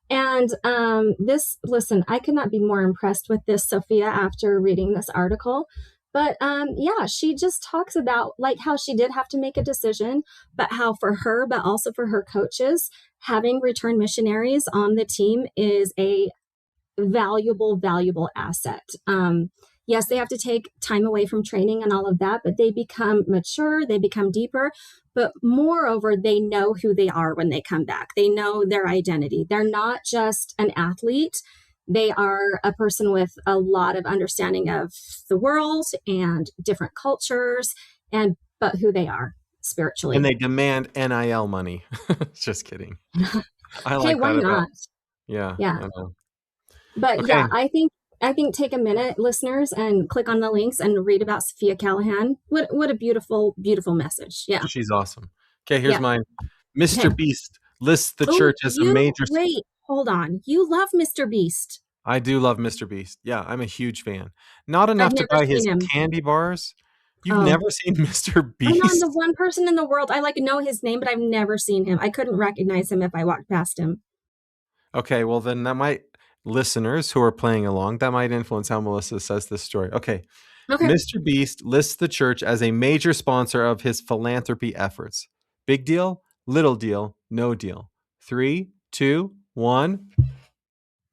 And listen, I could not be more impressed with this, Sophia, after reading this article. But yeah, she just talks about like how she did have to make a decision, but how for her, but also for her coaches, having return missionaries on the team is a valuable asset. Yes, they have to take time away from training and all of that, but they become mature, they become deeper. But moreover, they know who they are when they come back. They know their identity. They're not just an athlete. They are a person with a lot of understanding of the world and different cultures, but who they are spiritually. And they demand NIL money. Just kidding. I Hey, like why that not? Yeah. Yeah. I know. But Okay. yeah, I think take a minute, listeners, and click on the links and read about Sophia Callahan. What a beautiful message. Yeah. She's awesome. Okay, here's Yeah. mine. Mr. Okay. Beast lists the Oh, church as a major. wait, hold on. You love Mr. Beast. I do love Mr. Beast. Yeah, I'm a huge fan. Not I've enough to never buy his seen him. candy bars. You've Oh. never seen Mr. I'm Beast? the one person in the world I know his name, but I've never seen him. I couldn't recognize him if I walked past him. Okay, well then that might, listeners who are playing along, that might influence how Melissa says this story. Okay. Mr. Beast lists the church as a major sponsor of his philanthropy efforts. Big deal, little deal, no deal. 3, 2, 1.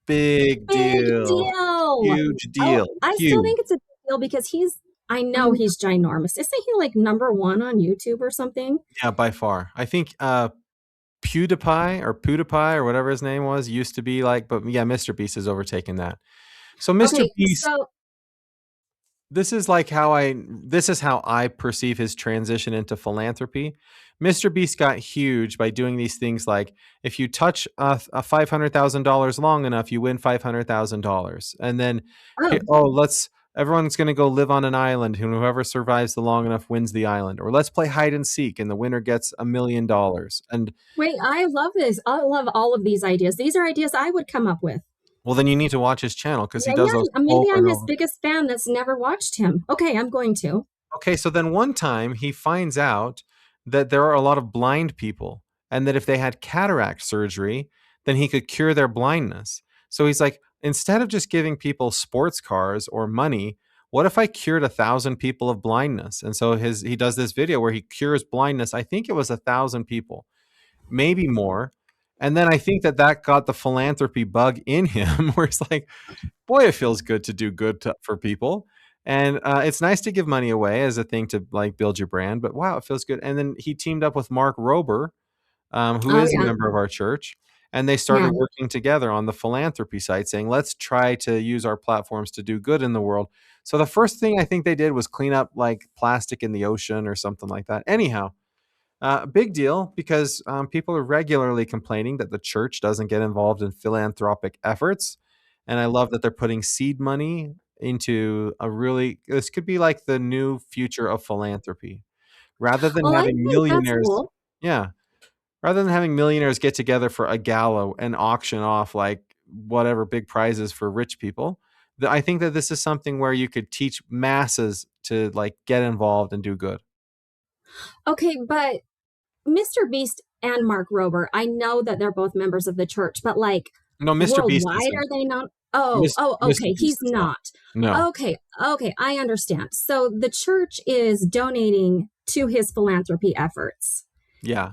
Big deal. Huge deal. I still think it's a big deal because I know he's ginormous. Isn't he like number 1 on YouTube or something? Yeah, by far. I think PewDiePie or whatever his name was used to be like, but yeah, Mr. Beast has overtaken that. So Mr. Beast, this is how I perceive his transition into philanthropy. Mr. Beast got huge by doing these things like if you touch a $500,000 long enough, you win $500,000. And then, everyone's going to go live on an island, and whoever survives the long enough wins the island. Or let's play hide and seek, and the winner gets $1 million. And wait, I love this. I love all of these ideas. These are ideas I would come up with. Well, then you need to watch his channel because he does those. Maybe I'm his biggest fan that's never watched him. Okay, I'm going to. Okay, so then one time he finds out that there are a lot of blind people and that if they had cataract surgery, then he could cure their blindness. So he's like, instead of just giving people sports cars or money, what if I cured 1,000 people of blindness? And so he does this video where he cures blindness. I think it was 1,000 people, maybe more. And then I think that got the philanthropy bug in him where it's like, boy, it feels good to do good for people. And it's nice to give money away as a thing to like build your brand, but wow, it feels good. And then he teamed up with Mark Rober, who is a member of our church. And they started working together on the philanthropy site saying, let's try to use our platforms to do good in the world. So the first thing I think they did was clean up like plastic in the ocean or something like that. Anyhow, big deal because people are regularly complaining that the church doesn't get involved in philanthropic efforts. And I love that they're putting seed money into this could be like the new future of philanthropy. Rather than having millionaires. Cool. Yeah. Rather than having millionaires get together for a gala and auction off like whatever big prizes for rich people, I think that this is something where you could teach masses to like get involved and do good. Okay, but Mr. Beast and Mark Rober, I know that they're both members of the church, but like no, Mr. Beast worldwide, are they not? Okay. He's not. No. Okay, I understand. So the church is donating to his philanthropy efforts. Yeah.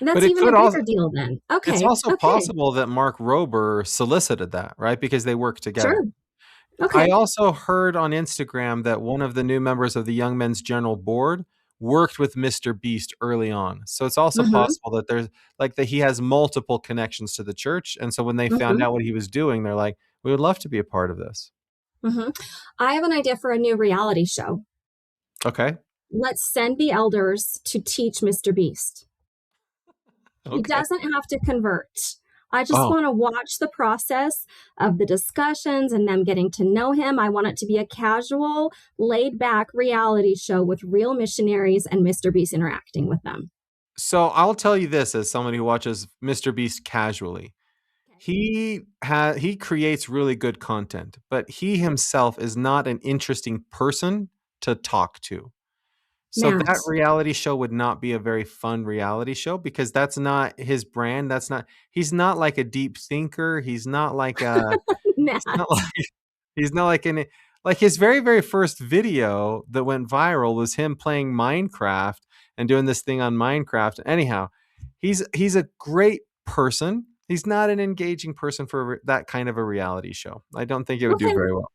That's even a bigger deal then. Okay. It's also possible that Mark Rober solicited that, right? Because they work together. Sure. Okay. I also heard on Instagram that one of the new members of the Young Men's General Board worked with Mr. Beast early on. So it's also possible that there's like that he has multiple connections to the church. And so when they found out what he was doing, they're like, we would love to be a part of this. I have an idea for a new reality show. Okay. Let's send the elders to teach Mr. Beast. Okay. He doesn't have to convert. I just want to watch the process of the discussions and them getting to know him. I want it to be a casual, laid-back reality show with real missionaries and Mr. Beast interacting with them. So I'll tell you this as someone who watches Mr. Beast casually. He creates really good content, but he himself is not an interesting person to talk to. So Matt. that reality show would not be a very fun reality show because that's not his brand. He's not like a deep thinker. He's not like he's not like his very, very first video that went viral was him playing Minecraft and doing this thing on Minecraft. Anyhow, he's a great person. He's not an engaging person for that kind of a reality show. I don't think it would do very well.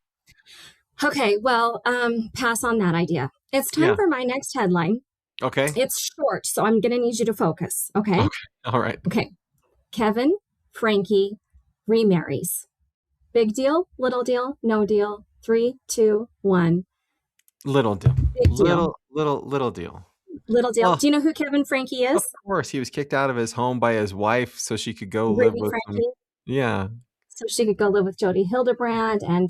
Okay, well, pass on that idea. It's time for my next headline. Okay. It's short, so I'm going to need you to focus. Okay? All right. Okay. Kevin, Frankie, remarries. Big deal, little deal, no deal. 3, 2, 1. Little deal. Big deal. Little deal. Little deal. Well, do you know who Kevin Frankie is? Of course. He was kicked out of his home by his wife so she could go live with him. Yeah. So she could go live with Jody Hildebrand. And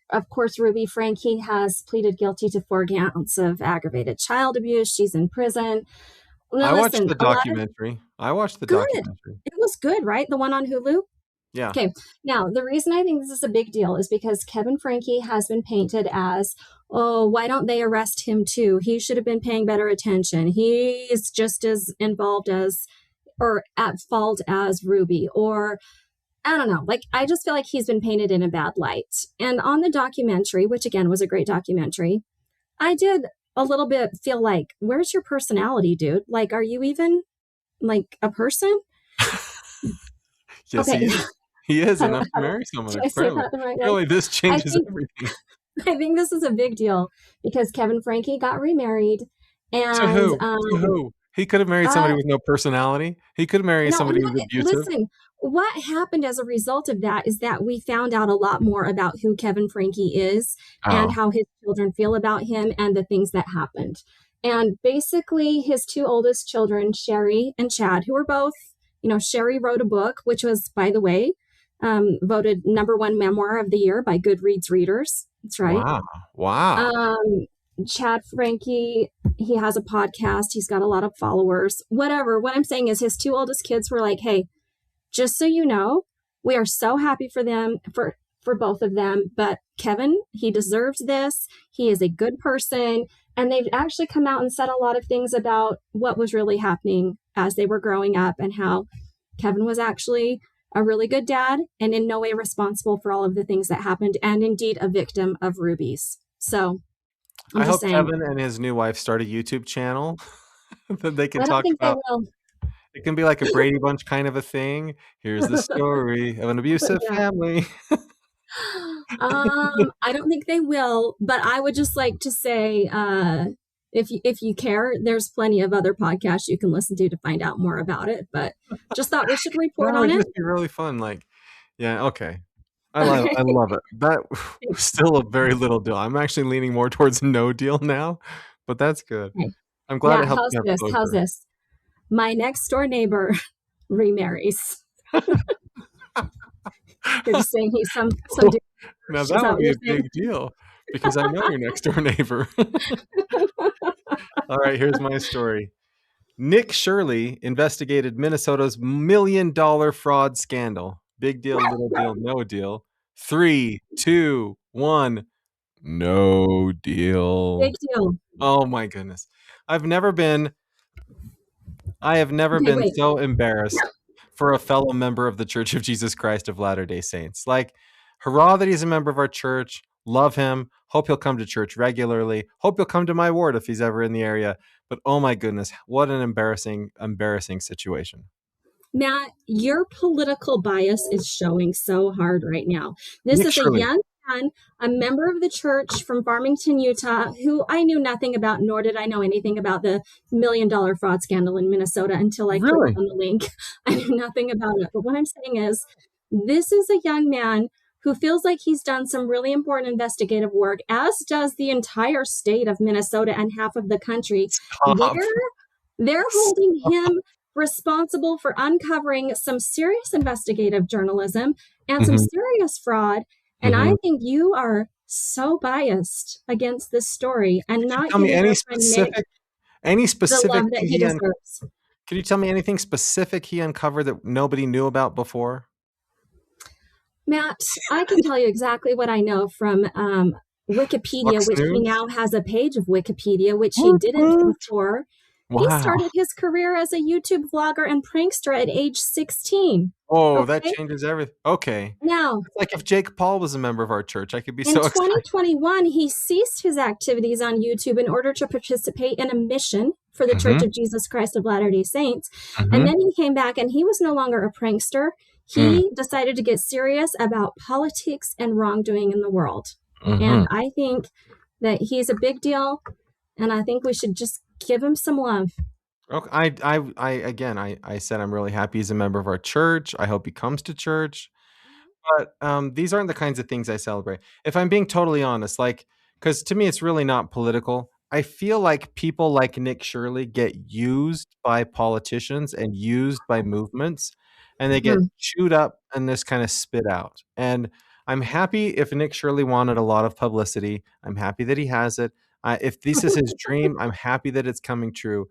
of course, Ruby Frankie has pleaded guilty to 4 counts of aggravated child abuse. She's in prison. Now, I watched the documentary. It was good, right? The one on Hulu? Yeah. Okay. Now, the reason I think this is a big deal is because Kevin Frankie has been painted as, oh, why don't they arrest him too? He should have been paying better attention. He's just as involved as or at fault as Ruby. Or I don't know. Like, I just feel like he's been painted in a bad light. And on the documentary, which again was a great documentary, I did a little bit feel like, where's your personality, dude? Like, are you even like a person? Yes, okay. He is enough to marry someone. Really, this changes everything. I think this is a big deal because Kevin Frankie got remarried. And to who? To who? He could have married somebody with no personality. He could have married somebody who was abusive. Listen, what happened as a result of that is that we found out a lot more about who Kevin Frankie is and how his children feel about him and the things that happened. And basically his 2 oldest children, Sherry and Chad, who are both, Sherry wrote a book, which was, by the way, voted #1 memoir of the year by Goodreads readers. That's right. Wow. Chad Frankie, he has a podcast. He's got a lot of followers. Whatever. What I'm saying is his 2 oldest kids were like, hey, just so you know, we are so happy for them, for both of them. But Kevin, he deserves this. He is a good person. And they've actually come out and said a lot of things about what was really happening as they were growing up and how Kevin was actually a really good dad and in no way responsible for all of the things that happened and indeed a victim of Ruby's. So I hope Kevin and his new wife start a YouTube channel that they can talk about. It can be like a Brady Bunch kind of a thing. Here's the story of an abusive family. I don't think they will, but I would just like to say, if you care, there's plenty of other podcasts you can listen to find out more about it. But just thought we should report on it. It'd be really fun. Like, yeah, okay. I love it. That was still a very little deal. I'm actually leaning more towards no deal now, but that's good. Okay. I'm glad it helped. How's this? My next door neighbor remarries. You're just saying he's some dude. Now that would be a big deal because I know your next door neighbor. All right, here's my story. Nick Shirley investigated Minnesota's $1 million fraud scandal. Big deal, little deal, no deal. 3, 2, 1. No deal. Big deal. Oh my goodness. I have never been so embarrassed for a fellow member of the Church of Jesus Christ of Latter-day Saints. Like, hurrah that he's a member of our church. Love him. Hope he'll come to church regularly. Hope he'll come to my ward if he's ever in the area. But oh my goodness, what an embarrassing situation. Matt, your political bias is showing so hard right now. This is a young man, a member of the church from Farmington, Utah, who I knew nothing about, nor did I know anything about the $1 million fraud scandal in Minnesota until I clicked on the link. I knew nothing about it. But what I'm saying is, this is a young man who feels like he's done some really important investigative work, as does the entire state of Minnesota and half of the country. They're holding him responsible for uncovering some serious investigative journalism and some serious fraud. And I think you are so biased against this story and not tell me giving any our friend Nick the specific love that thing he deserves. Could you tell me anything specific he uncovered that nobody knew about before? Matt, I can tell you exactly what I know from Wikipedia, Fox which he News? now has a page of Wikipedia, which he didn't before. He Wow. started his career as a YouTube vlogger and prankster at age 16. Oh, Okay? that changes everything. Okay. Now, It's like if Jake Paul was a member of our church, I could be in so excited. 2021, he ceased his activities on YouTube in order to participate in a mission for the Church of Jesus Christ of Latter-day Saints. And then he came back and he was no longer a prankster. He decided to get serious about politics and wrongdoing in the world. And I think that he's a big deal, and I think we should just give him some love. Okay. I said I'm really happy he's a member of our church. I hope he comes to church. But these aren't the kinds of things I celebrate. If I'm being totally honest, like, because to me it's really not political. I feel like people like Nick Shirley get used by politicians and used by movements, and they get chewed up and this kind of spit out. And I'm happy if Nick Shirley wanted a lot of publicity. I'm happy that he has it. If this is his dream, I'm happy that it's coming true.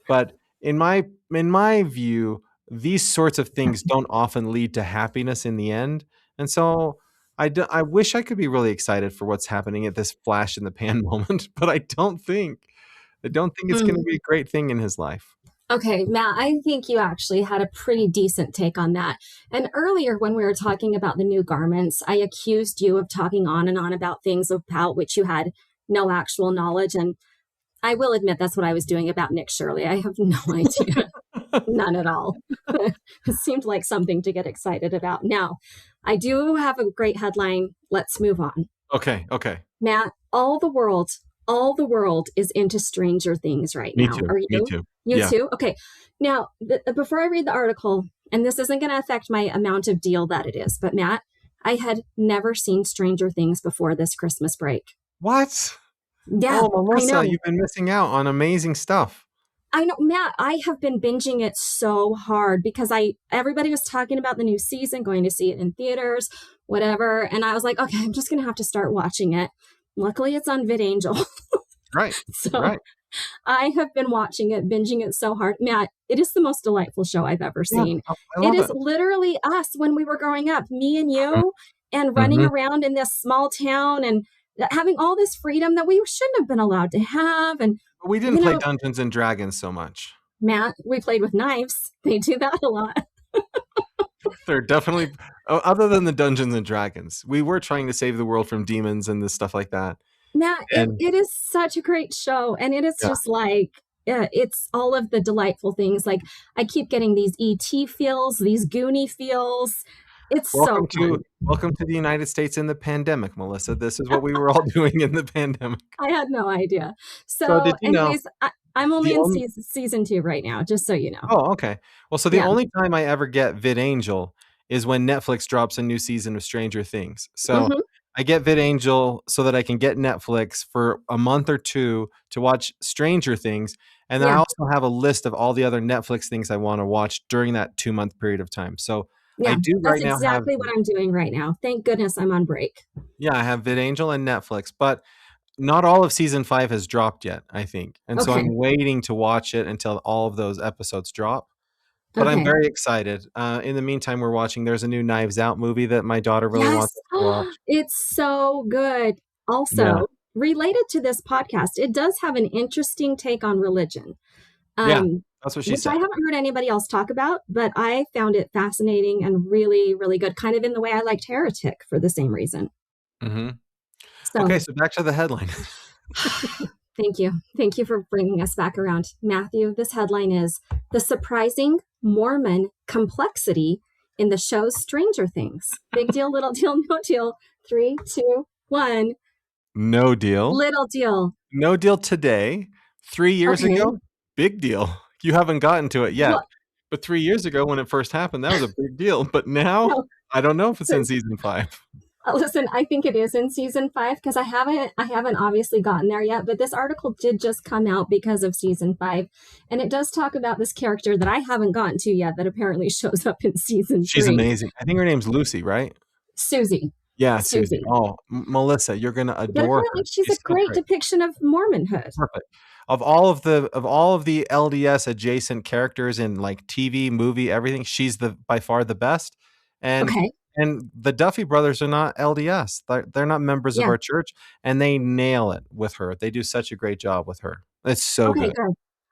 But in my view, these sorts of things don't often lead to happiness in the end. And so I wish I could be really excited for what's happening at this flash in the pan moment, but I don't think it's going to be a great thing in his life. Okay, Matt, I think you actually had a pretty decent take on that. And earlier when we were talking about the new garments, I accused you of talking on and on about things about which you had no actual knowledge. And I will admit that's what I was doing about Nick Shirley. I have no idea. None at all. It seemed like something to get excited about. Now, I do have a great headline. Let's move on. Okay. Matt, all the world is into Stranger Things right now. Are you? Me too. You too? Okay. Now, before I read the article, and this isn't going to affect my amount of deal that it is, but Matt, I had never seen Stranger Things before this Christmas break. What? Yeah, oh, Melissa, I know. You've been missing out on amazing stuff. I know, Matt, I have been binging it so hard because everybody was talking about the new season, going to see it in theaters, whatever. And I was like, okay, I'm just going to have to start watching it. Luckily, it's on VidAngel. Right. So right. I have been watching it, binging it so hard. Matt, it is the most delightful show I've ever seen. I love It is literally us when we were growing up, me and you, and running around in this small town and having all this freedom that we shouldn't have been allowed to have. And we didn't play Dungeons and Dragons so much. Matt, we played with knives. They do that a lot. They're definitely, other than the Dungeons and Dragons, we were trying to save the world from demons and this stuff like that. Matt, it is such a great show. And it is just like, it's all of the delightful things. Like I keep getting these ET feels, these Goonie feels. It's welcome so fun. Welcome to the United States in the pandemic, Melissa. This is what we were all doing in the pandemic. I had no idea. So did you anyways, I'm only in season 2 right now, just so you know. Oh, okay. Well, so the only time I ever get VidAngel is when Netflix drops a new season of Stranger Things. So I get VidAngel so that I can get Netflix for a month or two to watch Stranger Things. And then I also have a list of all the other Netflix things I want to watch during that 2-month period of time. So I do right now. That's exactly what I'm doing right now. Thank goodness I'm on break. Yeah, I have VidAngel and Netflix, but not all of season 5 has dropped yet, I think. And so I'm waiting to watch it until all of those episodes drop. But I'm very excited. In the meantime, we're watching, there's a new Knives Out movie that my daughter really wants to watch. It's so good. Also, related to this podcast, it does have an interesting take on religion. That's what she said. I haven't heard anybody else talk about, but I found it fascinating and really, really good. Kind of in the way I liked Heretic for the same reason. Okay, so back to the headline. Thank you. Thank you for bringing us back around. Matthew, this headline is The Surprising Mormon Complexity in the Show Stranger Things. Big deal, little deal, no deal. 3, 2, 1. No deal. Little deal. No deal today. 3 years ago, big deal. You haven't gotten to it yet. Well, but 3 years ago when it first happened, that was a big deal. But now, I don't know if it's in season 5. Listen, I think it is in season 5 because I haven't obviously gotten there yet, but this article did just come out because of season 5, and it does talk about this character that I haven't gotten to yet that apparently shows up in season 3. She's amazing. I think her name's Lucy, right? Susie. Yeah, Susie. Oh, Melissa, you're gonna adore her. She's a great depiction of Mormonhood. Perfect. Of all of the LDS adjacent characters in like TV, movie, everything, she's by far the best. And the Duffy brothers are not LDS. They're not members of our church, and they nail it with her. They do such a great job with her. It's so good.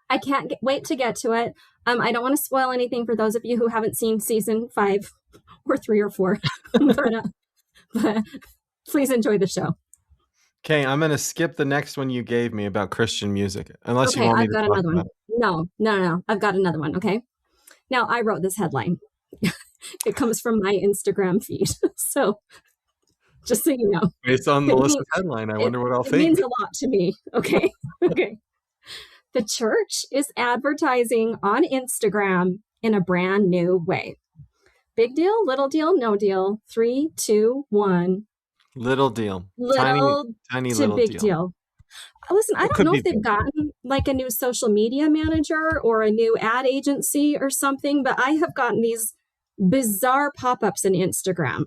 I can't wait to get to it. I don't want to spoil anything for those of you who haven't seen season 5 or 3 or 4, but please enjoy the show. Okay, I'm going to skip the next one you gave me about Christian music, unless you want me to talk another about one. No. I've got another one, okay? Now, I wrote this headline. It comes from my Instagram feed, so just so you know. Based on Melissa's headline, I wonder what I'll think. It means a lot to me, okay? Okay. The church is advertising on Instagram in a brand new way. Big deal, little deal, no deal. 3, 2, 1. Little deal. Tiny to little big deal. Listen, I don't know if they've gotten like a new social media manager or a new ad agency or something, but I have gotten these bizarre pop-ups in Instagram.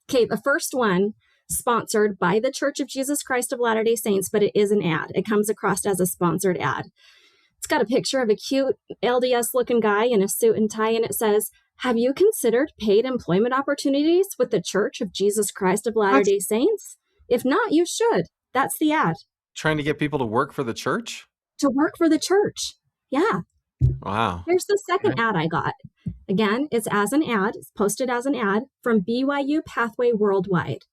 Okay, the first one sponsored by the Church of Jesus Christ of Latter-day Saints, but it is an ad. It comes across as a sponsored ad. It's got a picture of a cute LDS-looking guy in a suit and tie, and it says, "Have you considered paid employment opportunities with the Church of Jesus Christ of Latter-day Saints? If not, you should." That's the ad. Trying to get people to work for the church? To work for the church. Yeah. Wow. Here's the second ad I got. Again, it's as an ad. It's posted as an ad from BYU Pathway Worldwide.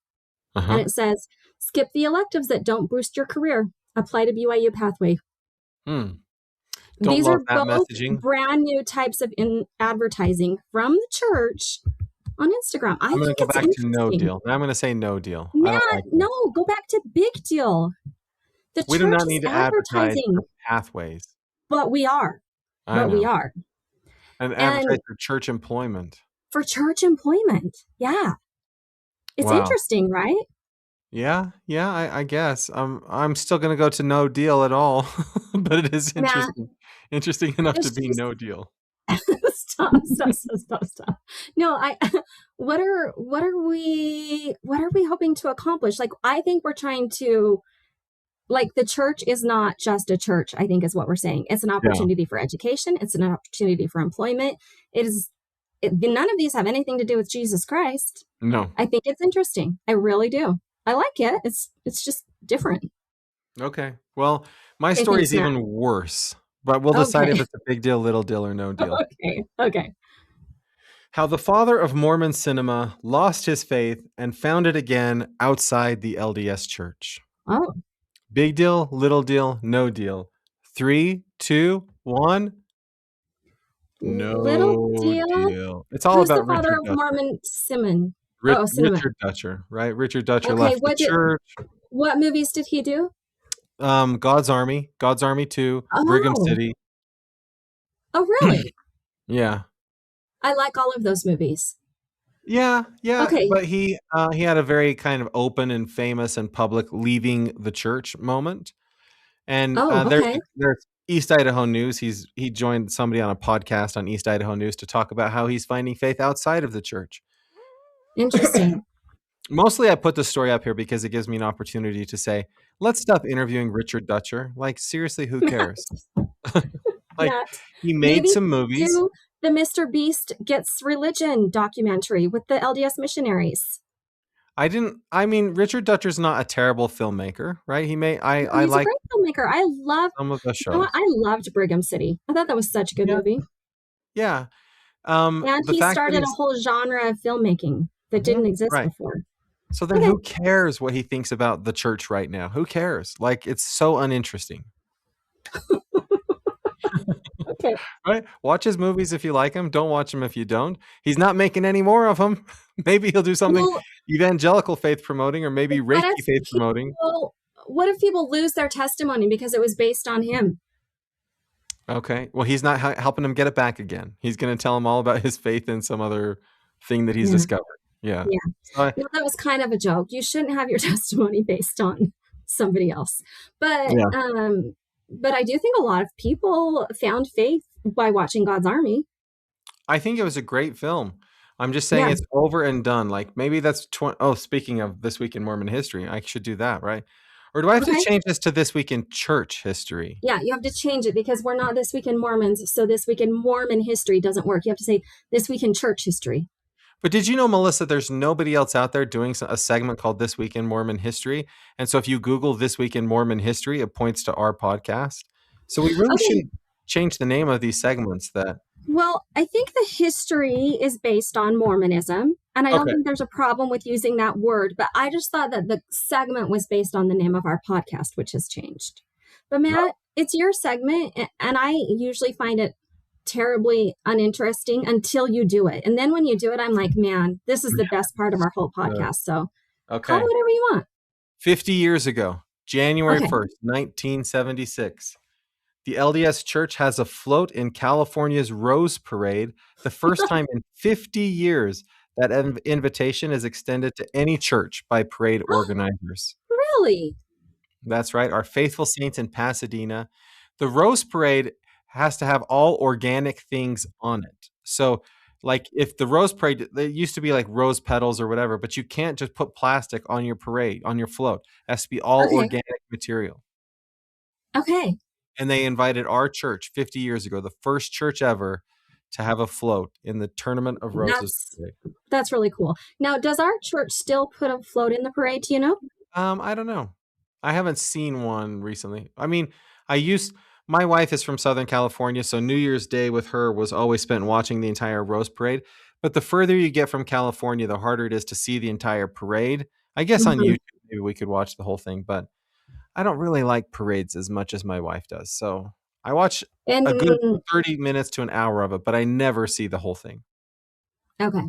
And it says, "Skip the electives that don't boost your career. Apply to BYU Pathway." These are both brand new types of advertising from the church on Instagram. I'm going to go back to no deal. I'm going to say no deal. No, go back to big deal. We do not need to advertise for pathways. But we are. We are. And advertise for church employment. For church employment. Yeah. It's interesting, right? Yeah, I guess. I'm still going to go to no deal at all, but it is interesting. Interesting enough to be no deal. Stop. No, what are we hoping to accomplish? Like, I think we're trying to, like, the church is not just a church, I think is what we're saying. It's an opportunity for education. It's an opportunity for employment. None of these have anything to do with Jesus Christ. No. I think it's interesting. I really do. I like it. It's just different. Okay. Well, my story is even worse, but we'll decide if it's a big deal, little deal, or no deal. Okay. How the father of Mormon cinema lost his faith and found it again outside the LDS church. Oh. Big deal, little deal, no deal. 3, 2, 1. No little deal. It's all about the father Richard of Dutcher. Mormon Simon. Richard Dutcher, right? Richard Dutcher left the church. What movies did he do? God's Army 2, Brigham City. Oh, really? Yeah. I like all of those movies. Yeah. Okay. But he had a very kind of open and famous and public leaving the church moment. And there's East Idaho News. He joined somebody on a podcast on East Idaho News to talk about how he's finding faith outside of the church. Interesting. Mostly I put the story up here because it gives me an opportunity to say, let's stop interviewing Richard Dutcher. Like, seriously, who cares? He made some movies. Do the Mr. Beast Gets Religion documentary with the LDS missionaries. Richard Dutcher's not a terrible filmmaker, right? He's a great filmmaker. I love some of the shows. You know, I loved Brigham City. I thought that was such a good movie. Yeah. And he started a whole genre of filmmaking that didn't exist before. So then who cares what he thinks about the church right now? Who cares? Like, it's so uninteresting. Okay. Right? Watch his movies if you like him. Don't watch him if you don't. He's not making any more of them. Maybe he'll do something evangelical faith promoting, or maybe Reiki faith promoting. What if people lose their testimony because it was based on him? Okay. Well, he's not helping them get it back again. He's going to tell them all about his faith in some other thing that he's discovered. Yeah. Yeah. So No, that was kind of a joke. You shouldn't have your testimony based on somebody else. But yeah. but I do think a lot of people found faith by watching God's Army. I think it was a great film. I'm just saying Yeah. it's over and done. Like maybe that's speaking of This Week in Mormon History, I should do that, right? Or do I have to Okay. change this to This Week in Church History? Yeah, you have to change it because we're not This Week in Mormons. So This Week in Mormon History doesn't work. You have to say This Week in Church History. But did you know, Melissa, there's nobody else out there doing a segment called This Week in Mormon History? And so if you Google This Week in Mormon History, it points to our podcast. So we really Okay. should change the name of these segments that. Well, I think the history is based on Mormonism, and I don't think there's a problem with using that word, but I just thought that the segment was based on the name of our podcast, which has changed. But Matt, it's your segment, and I usually find it terribly uninteresting until you do it. And then when you do it, I'm like, man, this is the best part of our whole podcast. So call it whatever you want. 50 years ago, January 1st, 1976. The LDS Church has a float in California's Rose Parade, the first time in 50 years that invitation is extended to any church by parade organizers. Really? That's right. Our faithful saints in Pasadena. The Rose Parade has to have all organic things on it. So, like if the Rose Parade, they used to be like rose petals or whatever, but you can't just put plastic on your parade, on your float. It has to be all organic material. Okay. And they invited our church 50 years ago, the first church ever, to have a float in the Tournament of Roses. That's really cool. Now, does our church still put a float in the parade? Do you know? I don't know. I haven't seen one recently. I mean, my wife is from Southern California, so New Year's Day with her was always spent watching the entire Rose Parade. But the further you get from California, the harder it is to see the entire parade. I guess on YouTube, maybe we could watch the whole thing, but I don't really like parades as much as my wife does. So I watch a good 30 minutes to an hour of it, but I never see the whole thing. Okay.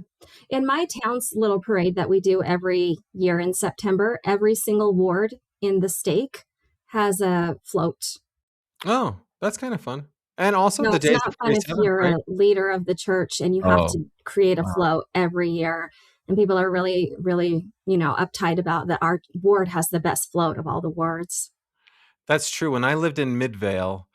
In my town's little parade that we do every year in September, every single ward in the stake has a float. Oh, that's kind of fun. And also no, the it's days not fun if you're a leader of the church and you have to create a float every year. And people are really, really, uptight about that. Our ward has the best float of all the wards. That's true. When I lived in Midvale,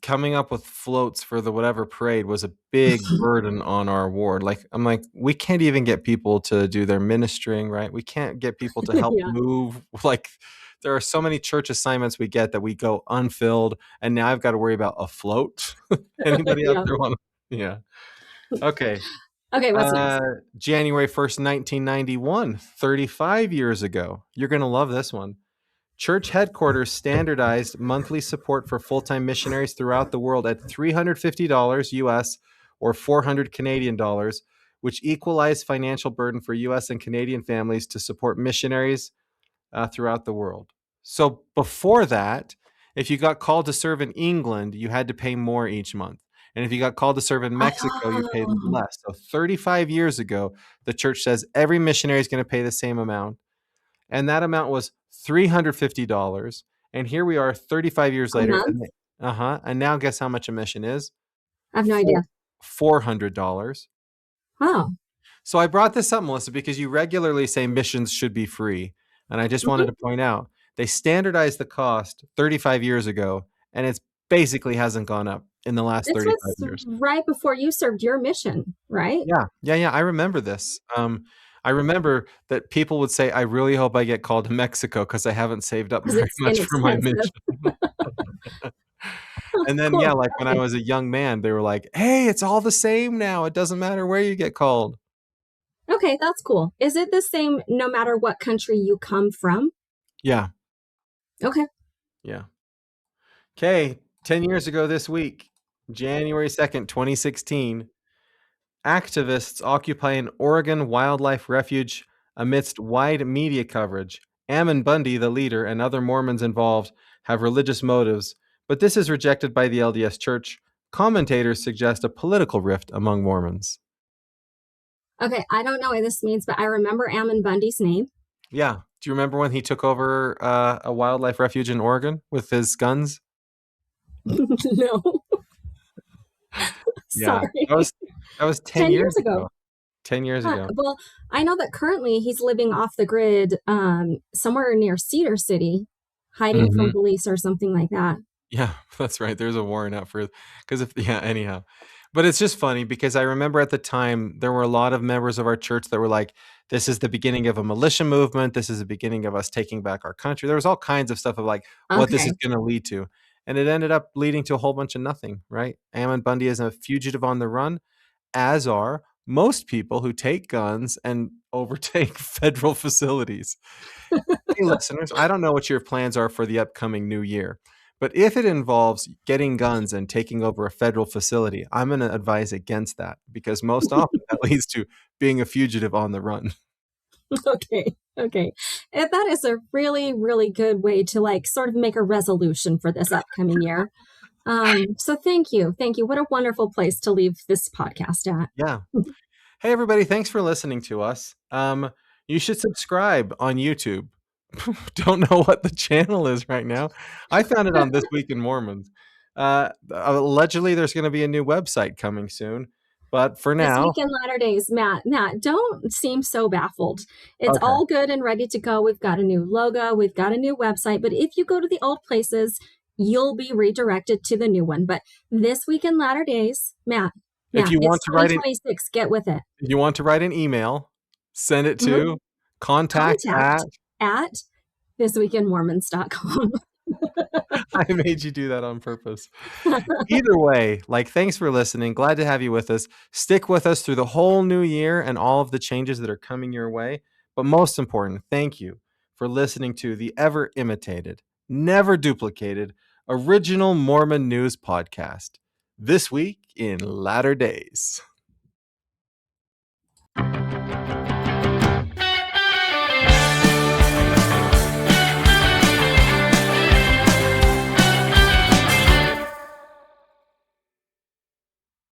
coming up with floats for the whatever parade was a big burden on our ward. I'm like, we can't even get people to do their ministering, right? We can't get people to help move. Like, there are so many church assignments we get that we go unfilled, and now I've got to worry about a float. Anybody out there want to? Yeah. Okay. Okay, what's next? January 1st, 1991, 35 years ago. You're going to love this one. Church headquarters standardized monthly support for full-time missionaries throughout the world at $350 US or 400 Canadian dollars, which equalized financial burden for US and Canadian families to support missionaries throughout the world. So before that, if you got called to serve in England, you had to pay more each month. And if you got called to serve in Mexico, you paid less. So 35 years ago, the church says every missionary is going to pay the same amount. And that amount was $350. And here we are 35 years later. And now guess how much a mission is? I have no idea. $400. Wow. So I brought this up, Melissa, because you regularly say missions should be free. And I just wanted to point out, they standardized the cost 35 years ago, and it basically hasn't gone up in the last 35 years. Right before you served your mission, right? Yeah. I remember this. I remember that people would say, I really hope I get called to Mexico because I haven't saved up very much for my mission. And then, like when I was a young man, they were like, hey, it's all the same now. It doesn't matter where you get called. Okay, that's cool. Is it the same no matter what country you come from? Yeah. Okay. Yeah. Okay, 10 years ago this week, January 2nd, 2016, activists occupy an Oregon wildlife refuge amidst wide media coverage. Ammon Bundy, the leader, and other Mormons involved have religious motives, but this is rejected by the LDS Church. Commentators suggest a political rift among Mormons. Okay, I don't know what this means, but I remember Ammon Bundy's name. Yeah. Do you remember when he took over a wildlife refuge in Oregon with his guns? No. Yeah. Sorry. That was 10 years ago. 10 years ago. Well, I know that currently he's living off the grid somewhere near Cedar City, hiding from police or something like that. Yeah, that's right. There's a warrant out for, anyhow. But it's just funny because I remember at the time there were a lot of members of our church that were like, this is the beginning of a militia movement. This is the beginning of us taking back our country. There was all kinds of stuff of like what this is going to lead to. And it ended up leading to a whole bunch of nothing, right? Ammon Bundy is a fugitive on the run, as are most people who take guns and overtake federal facilities. Hey, listeners, I don't know what your plans are for the upcoming new year, but if it involves getting guns and taking over a federal facility, I'm going to advise against that because most often that leads to being a fugitive on the run. Okay. And that is a really, really good way to like sort of make a resolution for this upcoming year. So thank you. What a wonderful place to leave this podcast at. Yeah. Hey, everybody. Thanks for listening to us. You should subscribe on YouTube. Don't know what the channel is right now. I found it on This Week in Mormons. Allegedly, there's going to be a new website coming soon. But for now, This Week in Latter Days, Matt, don't seem so baffled. It's all good and ready to go. We've got a new logo. We've got a new website. But if you go to the old places, you'll be redirected to the new one. But This Week in Latter Days, Matt, if you want to write 2026, get with it. If you want to write an email, send it to contact at thisweekinmormons.com. I made you do that on purpose. Either way, thanks for listening. Glad to have you with us. Stick with us through the whole new year and all of the changes that are coming your way. But most important, thank you for listening to the ever imitated, never duplicated, original Mormon news podcast, This Week in Latter Days.